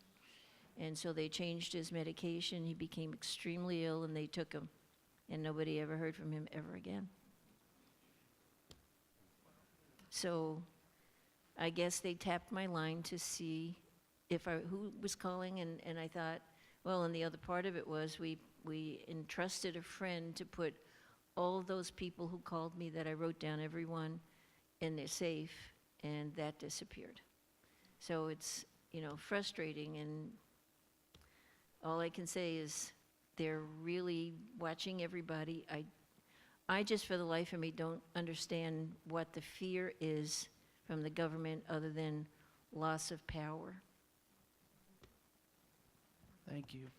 Speaker 6: And so they changed his medication. He became extremely ill, and they took him. And nobody ever heard from him ever again. So I guess they tapped my line to see who was calling, and I thought, well, and the other part of it was we entrusted a friend to put all of those people who called me that I wrote down everyone in their safe, and that disappeared. So it's, frustrating, and all I can say is they're really watching everybody. I just, for the life of me, don't understand what the fear is from the government other than loss of power.
Speaker 10: Thank you.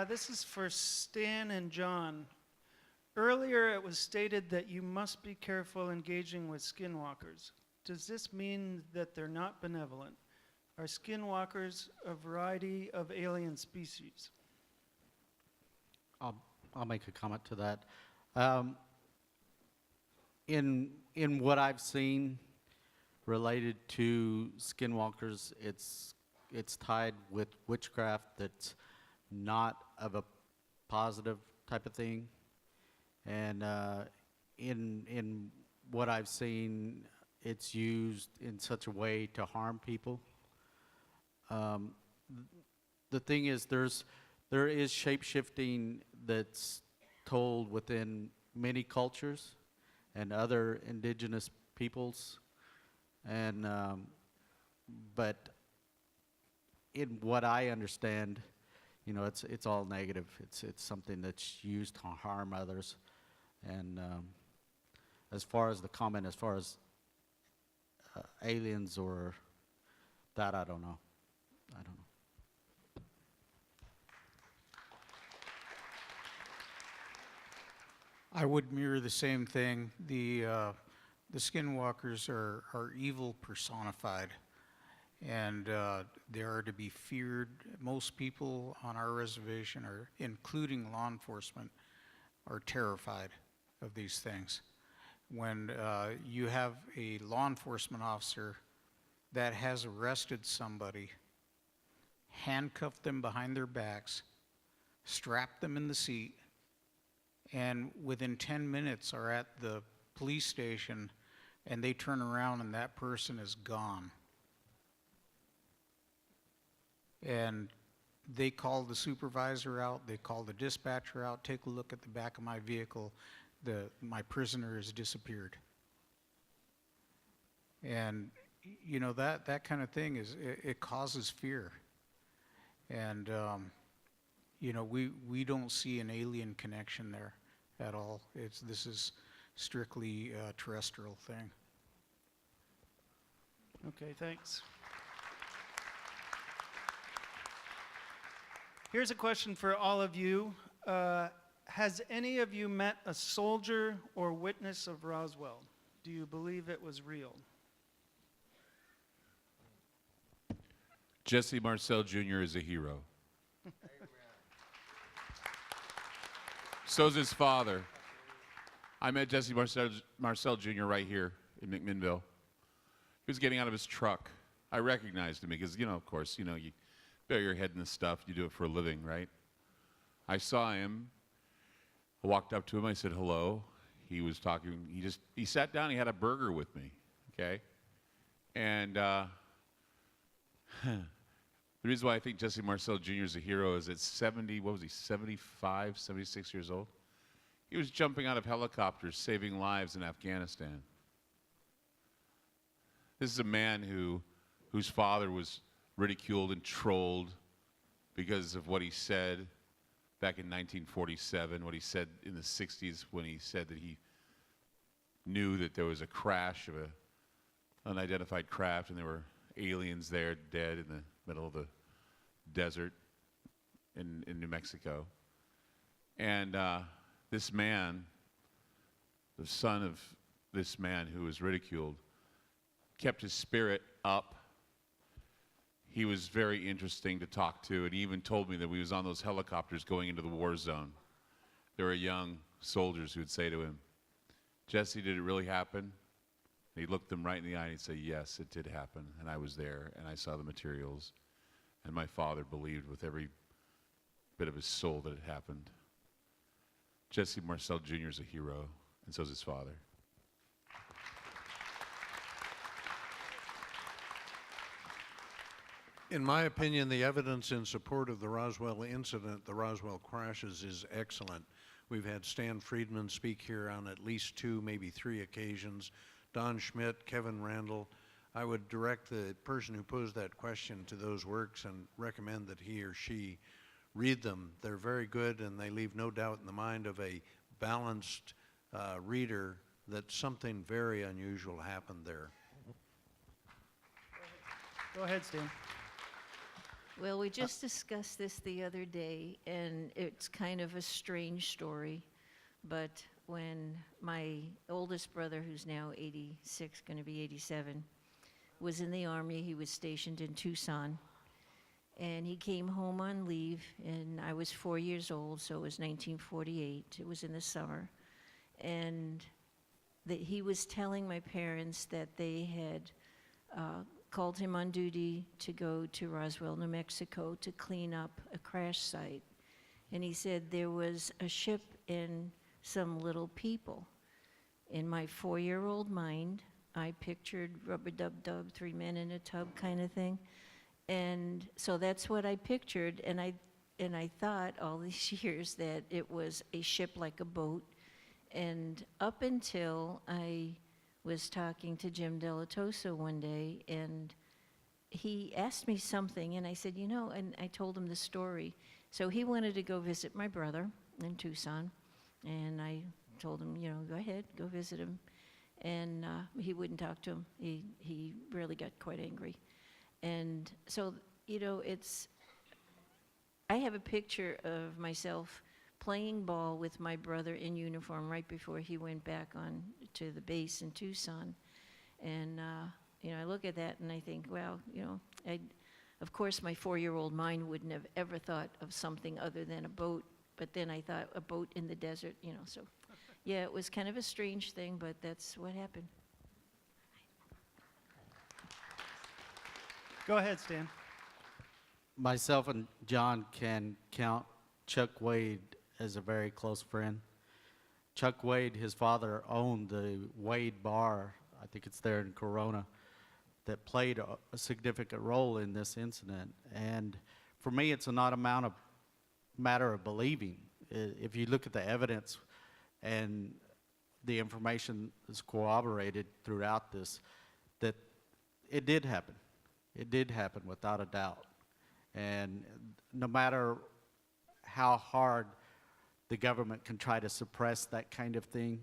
Speaker 1: This is for Stan and John. Earlier, it was stated that you must be careful engaging with skinwalkers. Does this mean that they're not benevolent? Are skinwalkers a variety of alien species?
Speaker 9: I'll make a comment to that. In what I've seen related to skinwalkers, it's tied with witchcraft that's not of a positive type of thing. And in what I've seen, it's used in such a way to harm people. The thing is, there is shape-shifting that's told within many cultures and other indigenous peoples, and but in what I understand, you know, it's all negative. It's something that's used to harm others. And as far as the comment, as far as aliens or that, I don't know. I don't know.
Speaker 3: I would mirror the same thing. The skinwalkers are evil personified, and they are to be feared. Most people on our reservation, including law enforcement, are terrified of these things. When you have a law enforcement officer that has arrested somebody, handcuffed them behind their backs, strapped them in the seat, and within 10 minutes are at the police station, and they turn around and that person is gone. And they call the supervisor out, they call the dispatcher out, take a look at the back of my vehicle, my prisoner has disappeared. And you know, that kind of thing it causes fear. And you know, we don't see an alien connection there at all. This is strictly a terrestrial thing.
Speaker 1: Okay, thanks. Here's a question for all of you. Has any of you met a soldier or witness of Roswell? Do you believe it was real?
Speaker 8: Jesse Marcel Jr. is a hero. So's his father. I met Jesse Marcel Jr. right here in McMinnville. He was getting out of his truck. I recognized him because, you know, of course, you know, you bury your head in this stuff. You do it for a living, right? I saw him. I walked up to him. I said hello. He was talking. He sat down. He had a burger with me, okay? And the reason why I think Jesse Marcel Jr. is a hero is at 75, 76 years old. He was jumping out of helicopters, saving lives in Afghanistan. This is a man whose father was ridiculed and trolled because of what he said back in 1947, what he said in the 60s when he said that he knew that there was a crash of an unidentified craft and there were aliens there dead in the middle of the desert in New Mexico. And this man, the son of this man who was ridiculed, kept his spirit up. He was very interesting to talk to, and he even told me that when he was on those helicopters going into the war zone, there were young soldiers who would say to him, "Jesse, did it really happen?" And he'd look them right in the eye and he'd say, "Yes, it did happen, and I was there, and I saw the materials, and my father believed with every bit of his soul that it happened." Jesse Marcel Jr. is a hero, and so is his father.
Speaker 7: In my opinion, the evidence in support of the Roswell incident, the Roswell crashes, is excellent. We've had Stan Friedman speak here on at least 2, maybe 3 occasions. Don Schmidt, Kevin Randall. I would direct the person who posed that question to those works and recommend that he or she read them. They're very good, and they leave no doubt in the mind of a balanced reader that something very unusual happened there.
Speaker 1: Go ahead, Stan.
Speaker 6: Well, we just discussed this the other day, and it's kind of a strange story. But when my oldest brother, who's now 86, going to be 87, was in the Army, he was stationed in Tucson. And he came home on leave, and I was 4 years old, so it was 1948. It was in the summer. And that he was telling my parents that they had called him on duty to go to Roswell, New Mexico to clean up a crash site. And he said there was a ship and some little people. In my 4-year-old mind, I pictured rubber-dub-dub, 3 men in a tub kind of thing. And so that's what I pictured, and I thought all these years that it was a ship like a boat. And up until I was talking to Jim Delatoso one day, and he asked me something, and I said, you know, and I told him the story. So he wanted to go visit my brother in Tucson, and I told him, you know, go ahead, go visit him. And he wouldn't talk to him. He really got quite angry. And so, you know, I have a picture of myself playing ball with my brother in uniform right before he went back on to the base in Tucson. And, you know, I look at that and I think, well, you know, of course my 4-year-old mind wouldn't have ever thought of something other than a boat, but then I thought a boat in the desert, you know, so. Yeah, it was kind of a strange thing, but that's what happened.
Speaker 1: Go ahead, Stan.
Speaker 9: Myself and John can count Chuck Wade as a very close friend. Chuck Wade, his father owned the Wade Bar, I think it's there in Corona, that played a significant role in this incident. And for me, it's not a matter of believing. If you look at the evidence and the information is corroborated throughout this, that it did happen. It did happen without a doubt. And no matter how hard the government can try to suppress that kind of thing,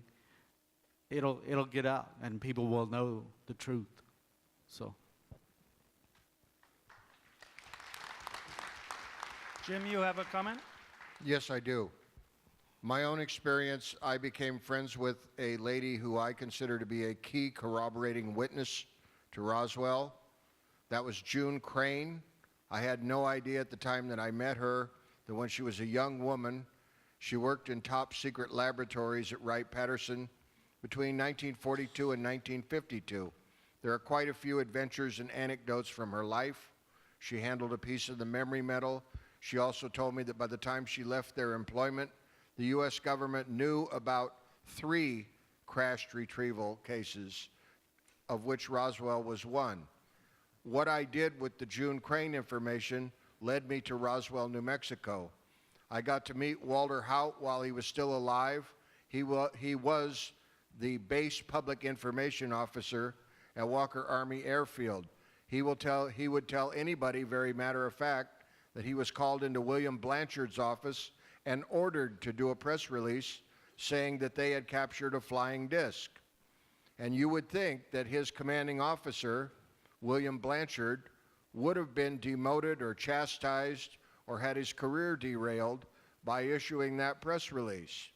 Speaker 9: it'll get out and people will know the truth. So.
Speaker 1: Jim, you have a comment?
Speaker 2: Yes, I do. My own experience, I became friends with a lady who I consider to be a key corroborating witness to Roswell. That was June Crane. I had no idea at the time that I met her that when she was a young woman, she worked in top secret laboratories at Wright-Patterson between 1942 and 1952. There are quite a few adventures and anecdotes from her life. She handled a piece of the memory metal. She also told me that by the time she left their employment, the U.S. government knew about 3 crashed retrieval cases, of which Roswell was one. What I did with the June Crane information led me to Roswell, New Mexico. I got to meet Walter Haut while he was still alive. He was the base public information officer at Walker Army Airfield. He would tell anybody, very matter of fact, that he was called into William Blanchard's office and ordered to do a press release saying that they had captured a flying disc. And you would think that his commanding officer, William Blanchard, would have been demoted or chastised or had his career derailed by issuing that press release.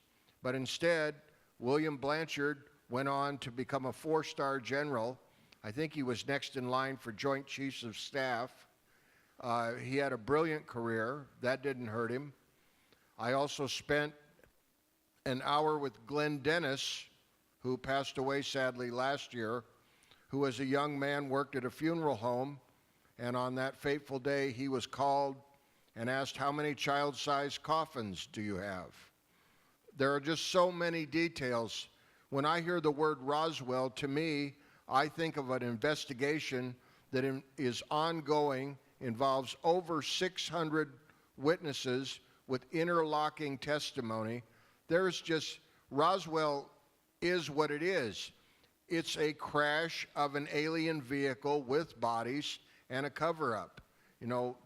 Speaker 2: But instead, William Blanchard went on to become a 4-star general. I think he was next in line for Joint Chiefs of Staff. He had a brilliant career. That didn't hurt him. I also spent an hour with Glenn Dennis, who passed away sadly last year, who as a young man worked at a funeral home, and on that fateful day he was called and asked, how many child-sized coffins do you have? There are just so many details. When I hear the word Roswell, to me, I think of an investigation that is ongoing, involves over 600 witnesses with interlocking testimony. Roswell is what it is. It's a crash of an alien vehicle with bodies and a cover-up. You know,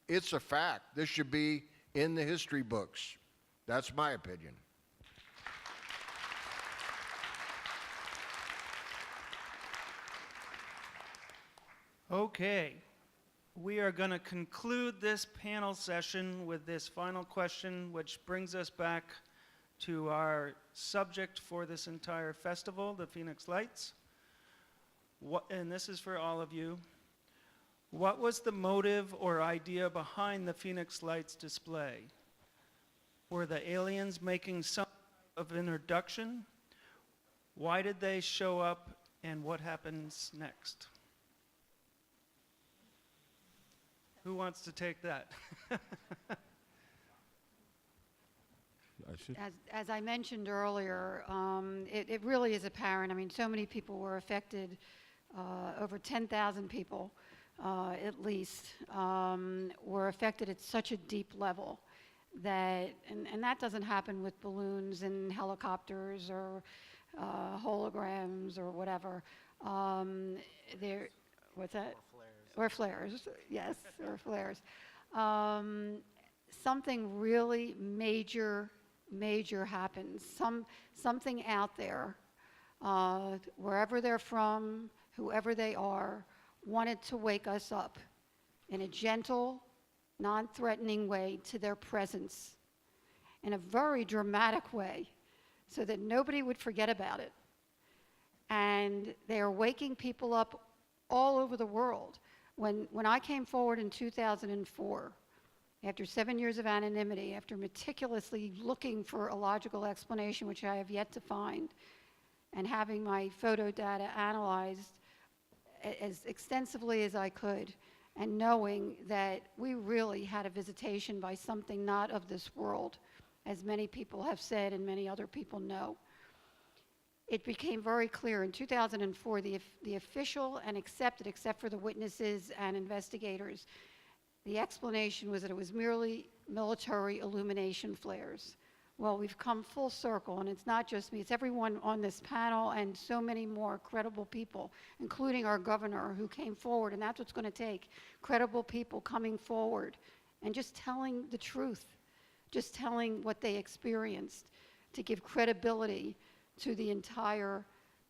Speaker 2: it's a fact. This should be in the history books. That's my opinion.
Speaker 1: Okay. We are going to conclude this panel session with this final question, which brings us back to our subject for this entire festival, the Phoenix Lights. And this is for all of you. What was the motive or idea behind the Phoenix Lights display? Were the aliens making some of introduction? Why did they show up, and what happens next? Who wants to take that?
Speaker 4: As I mentioned earlier, it really is apparent. I mean, so many people were affected, over 10,000 people at least, were affected at such a deep level that, and that doesn't happen with balloons and helicopters or holograms or whatever. What's that? Or flares, yes, or flares. Something really major happens. Something out there, wherever they're from, whoever they are, wanted to wake us up in a gentle, non-threatening way to their presence, in a very dramatic way, so that nobody would forget about it. And they are waking people up all over the world. When I came forward in 2004, after 7 years of anonymity, after meticulously looking for a logical explanation, which I have yet to find, and having my photo data analyzed as extensively as I could, and knowing that we really had a visitation by something not of this world, as many people have said and many other people know, it became very clear in 2004, the official and accepted, except for the witnesses and investigators, the explanation was that it was merely military illumination flares. Well, we've come full circle, and it's not just me, it's everyone on this panel and so many more credible people, including our governor, who came forward, and that's what's going to take, credible people coming forward and just telling the truth, just telling what they experienced to give credibility to the entire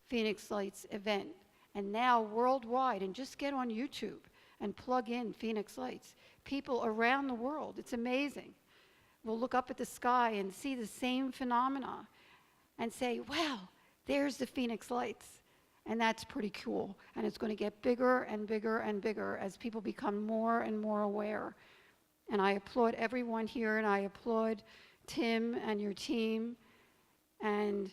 Speaker 4: Phoenix Lights event. And now worldwide, and just get on YouTube and plug in Phoenix Lights. People around the world, it's amazing, will look up at the sky and see the same phenomena and say, wow, there's the Phoenix Lights. And that's pretty cool. And it's going to get bigger and bigger and bigger as people become more and more aware. And I applaud everyone here, and I applaud Tim and your team and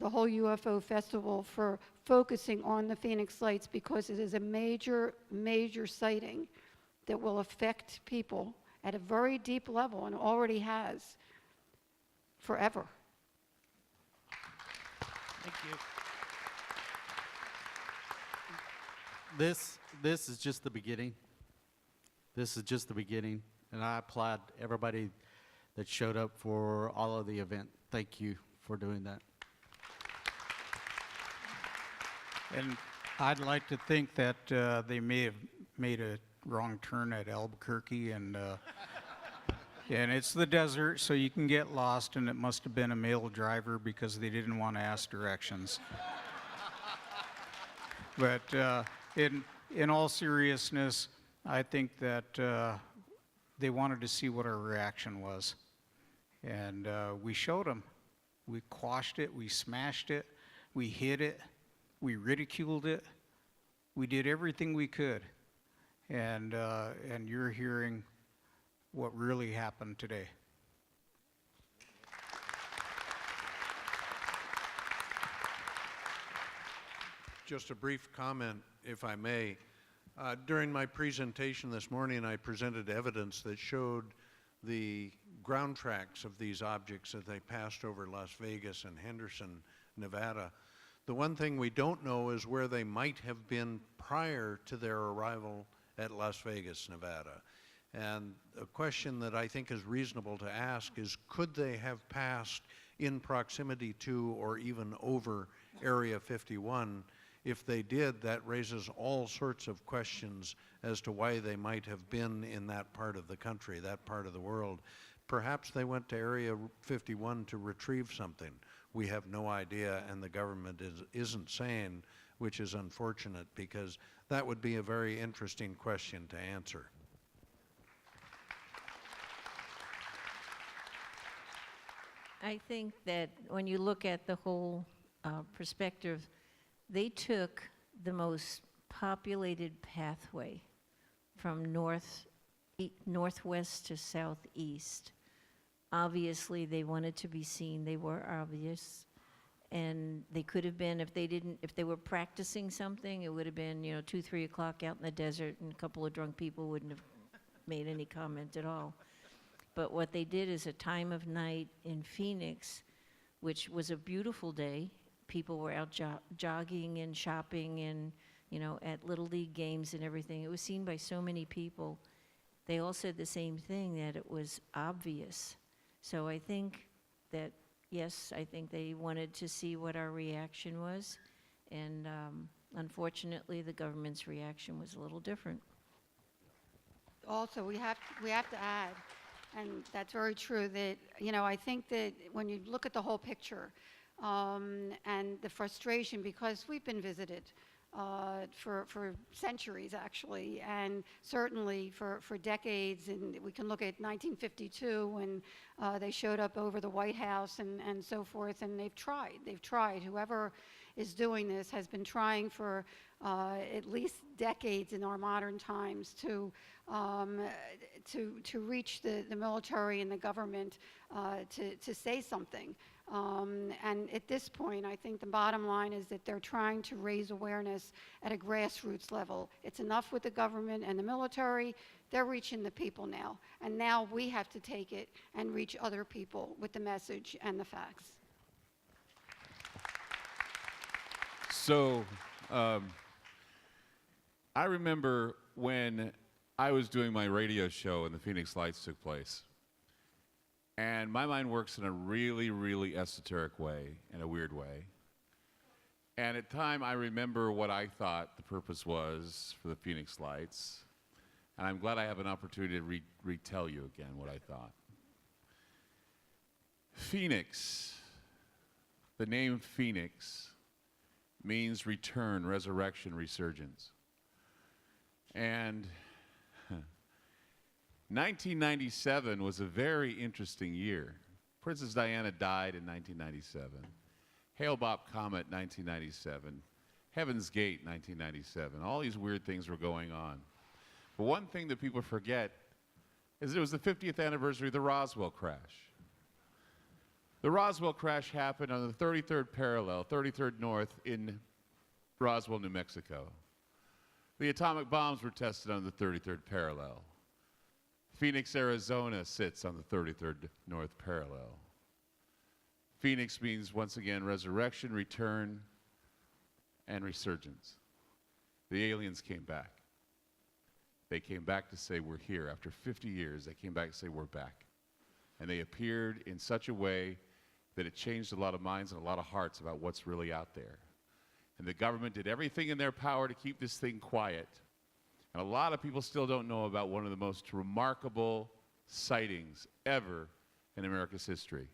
Speaker 4: the whole UFO Festival for focusing on the Phoenix Lights, because it is a major, major sighting that will affect people at a very deep level, and already has, forever.
Speaker 1: Thank you.
Speaker 9: This is just the beginning. This is just the beginning, and I applaud everybody that showed up for all of the event. Thank you for doing that.
Speaker 3: And I'd like to think that they may have made a wrong turn at Albuquerque, and it's the desert, so you can get lost, and it must have been a male driver because they didn't want to ask directions. But in all seriousness, I think that they wanted to see what our reaction was. And we showed them. We quashed it, we smashed it, we hid it, we ridiculed it, we did everything we could. And you're hearing what really happened today.
Speaker 7: Just a brief comment, if I may. During my presentation this morning, I presented evidence that showed the ground tracks of these objects as they passed over Las Vegas and Henderson, Nevada. The one thing we don't know is where they might have been prior to their arrival at Las Vegas, Nevada. And a question that I think is reasonable to ask is, could they have passed in proximity to or even over Area 51? If they did, that raises all sorts of questions as to why they might have been in that part of the country, that part of the world. Perhaps they went to Area 51 to retrieve something. We have no idea, and the government isn't saying, which is unfortunate, because that would be a very interesting question to answer.
Speaker 6: I think that when you look at the whole perspective, they took the most populated pathway from northwest to southeast. Obviously, they wanted to be seen. They were obvious. And they could have been, if they were practicing something, it would have been, 2, 3 o'clock out in the desert, and a couple of drunk people wouldn't have made any comment at all. But what they did is a time of night in Phoenix, which was a beautiful day. People were out jogging and shopping and, at Little League games and everything. It was seen by so many people. They all said the same thing, that it was obvious. So I think that, yes, I think they wanted to see what our reaction was. And unfortunately, the government's reaction was a little different.
Speaker 4: also, we have to add, and that's very true, that, I think that when you look at the whole picture, and the frustration, because we've been visited for centuries, actually, and certainly for decades, and we can look at 1952 when they showed up over the White House and so forth, and they've tried. Whoever is doing this has been trying for at least decades in our modern times to reach the military and the government to say something. And at this point, I think the bottom line is that they're trying to raise awareness at a grassroots level. It's enough with the government and the military. They're reaching the people now. And now we have to take it and reach other people with the message and the facts.
Speaker 8: So, I remember when I was doing my radio show and the Phoenix Lights took place. And my mind works in a really, really esoteric way, in a weird way. And at time, I remember what I thought the purpose was for the Phoenix Lights. And I'm glad I have an opportunity to retell you again what I thought. Phoenix, the name Phoenix, means return, resurrection, resurgence. And 1997 was a very interesting year. Princess Diana died in 1997. Hale-Bopp Comet, 1997. Heaven's Gate, 1997. All these weird things were going on. But one thing that people forget is it was the 50th anniversary of the Roswell crash. The Roswell crash happened on the 33rd parallel, 33rd North in Roswell, New Mexico. The atomic bombs were tested on the 33rd parallel. Phoenix, Arizona sits on the 33rd North parallel. Phoenix means, once again, resurrection, return, and resurgence. The aliens came back. They came back to say, we're here. After 50 years, they came back to say, we're back. And they appeared in such a way that it changed a lot of minds and a lot of hearts about what's really out there. And the government did everything in their power to keep this thing quiet. And a lot of people still don't know about one of the most remarkable sightings ever in America's history.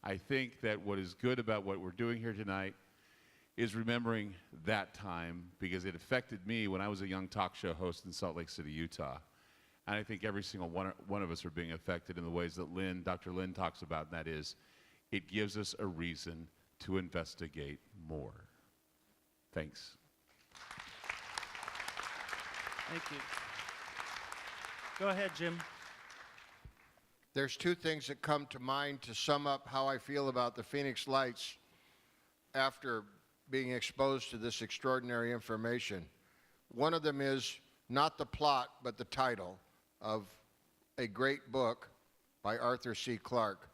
Speaker 8: I think that what is good about what we're doing here tonight is remembering that time, because it affected me when I was a young talk show host in Salt Lake City, Utah. And I think every single one of us are being affected in the ways that Dr. Lynn talks about, and that is, it gives us a reason to investigate more. Thanks.
Speaker 1: Thank you. Go ahead, Jim.
Speaker 2: There's two things that come to mind to sum up how I feel about the Phoenix Lights after being exposed to this extraordinary information. One of them is not the plot, but the title of a great book by Arthur C. Clarke.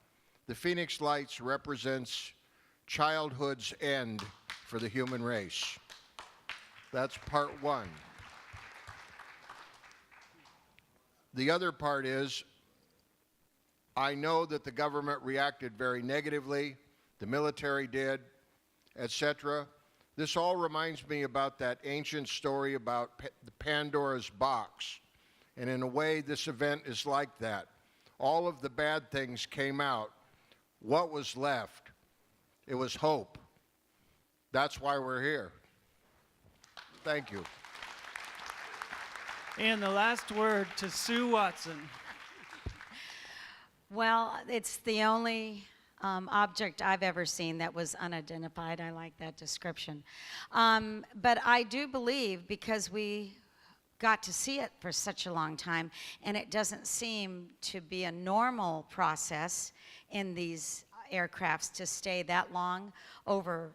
Speaker 2: The Phoenix Lights represents childhood's end for the human race. That's part one. The other part is, I know that the government reacted very negatively, the military did, etc. This all reminds me about that ancient story about the Pandora's box. And in a way, this event is like that. All of the bad things came out. What was left? It was hope. That's why we're here. Thank you.
Speaker 1: And the last word to Sue Watson.
Speaker 5: Well, it's the only object I've ever seen that was unidentified. I like that description. But I do believe, because we got to see it for such a long time, and it doesn't seem to be a normal process in these aircrafts to stay that long over,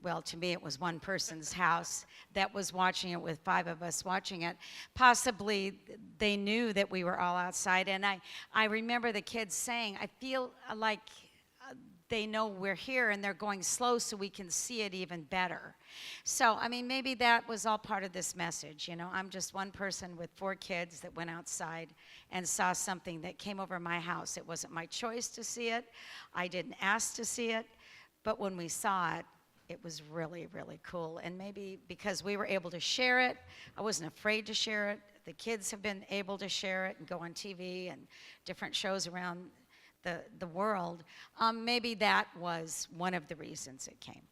Speaker 5: well, to me it was one person's house that was watching it with 5 of us watching it. Possibly they knew that we were all outside, and I remember the kids saying, I feel like they know we're here and they're going slow so we can see it even better. So, I mean, maybe that was all part of this message, you know. I'm just one person with 4 kids that went outside and saw something that came over my house. It wasn't my choice to see it. I didn't ask to see it. But when we saw it, it was really, really cool. And maybe because we were able to share it, I wasn't afraid to share it. the kids have been able to share it and go on TV and different shows around the world, maybe that was one of the reasons it came.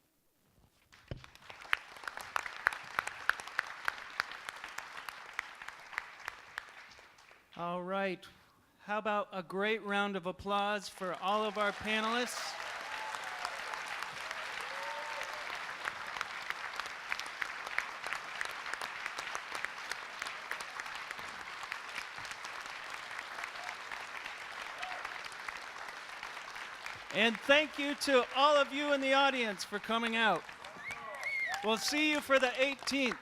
Speaker 10: All right. How about a great round of applause for all of our panelists? And thank you to all of you in the audience for coming out. We'll see you for the 18th.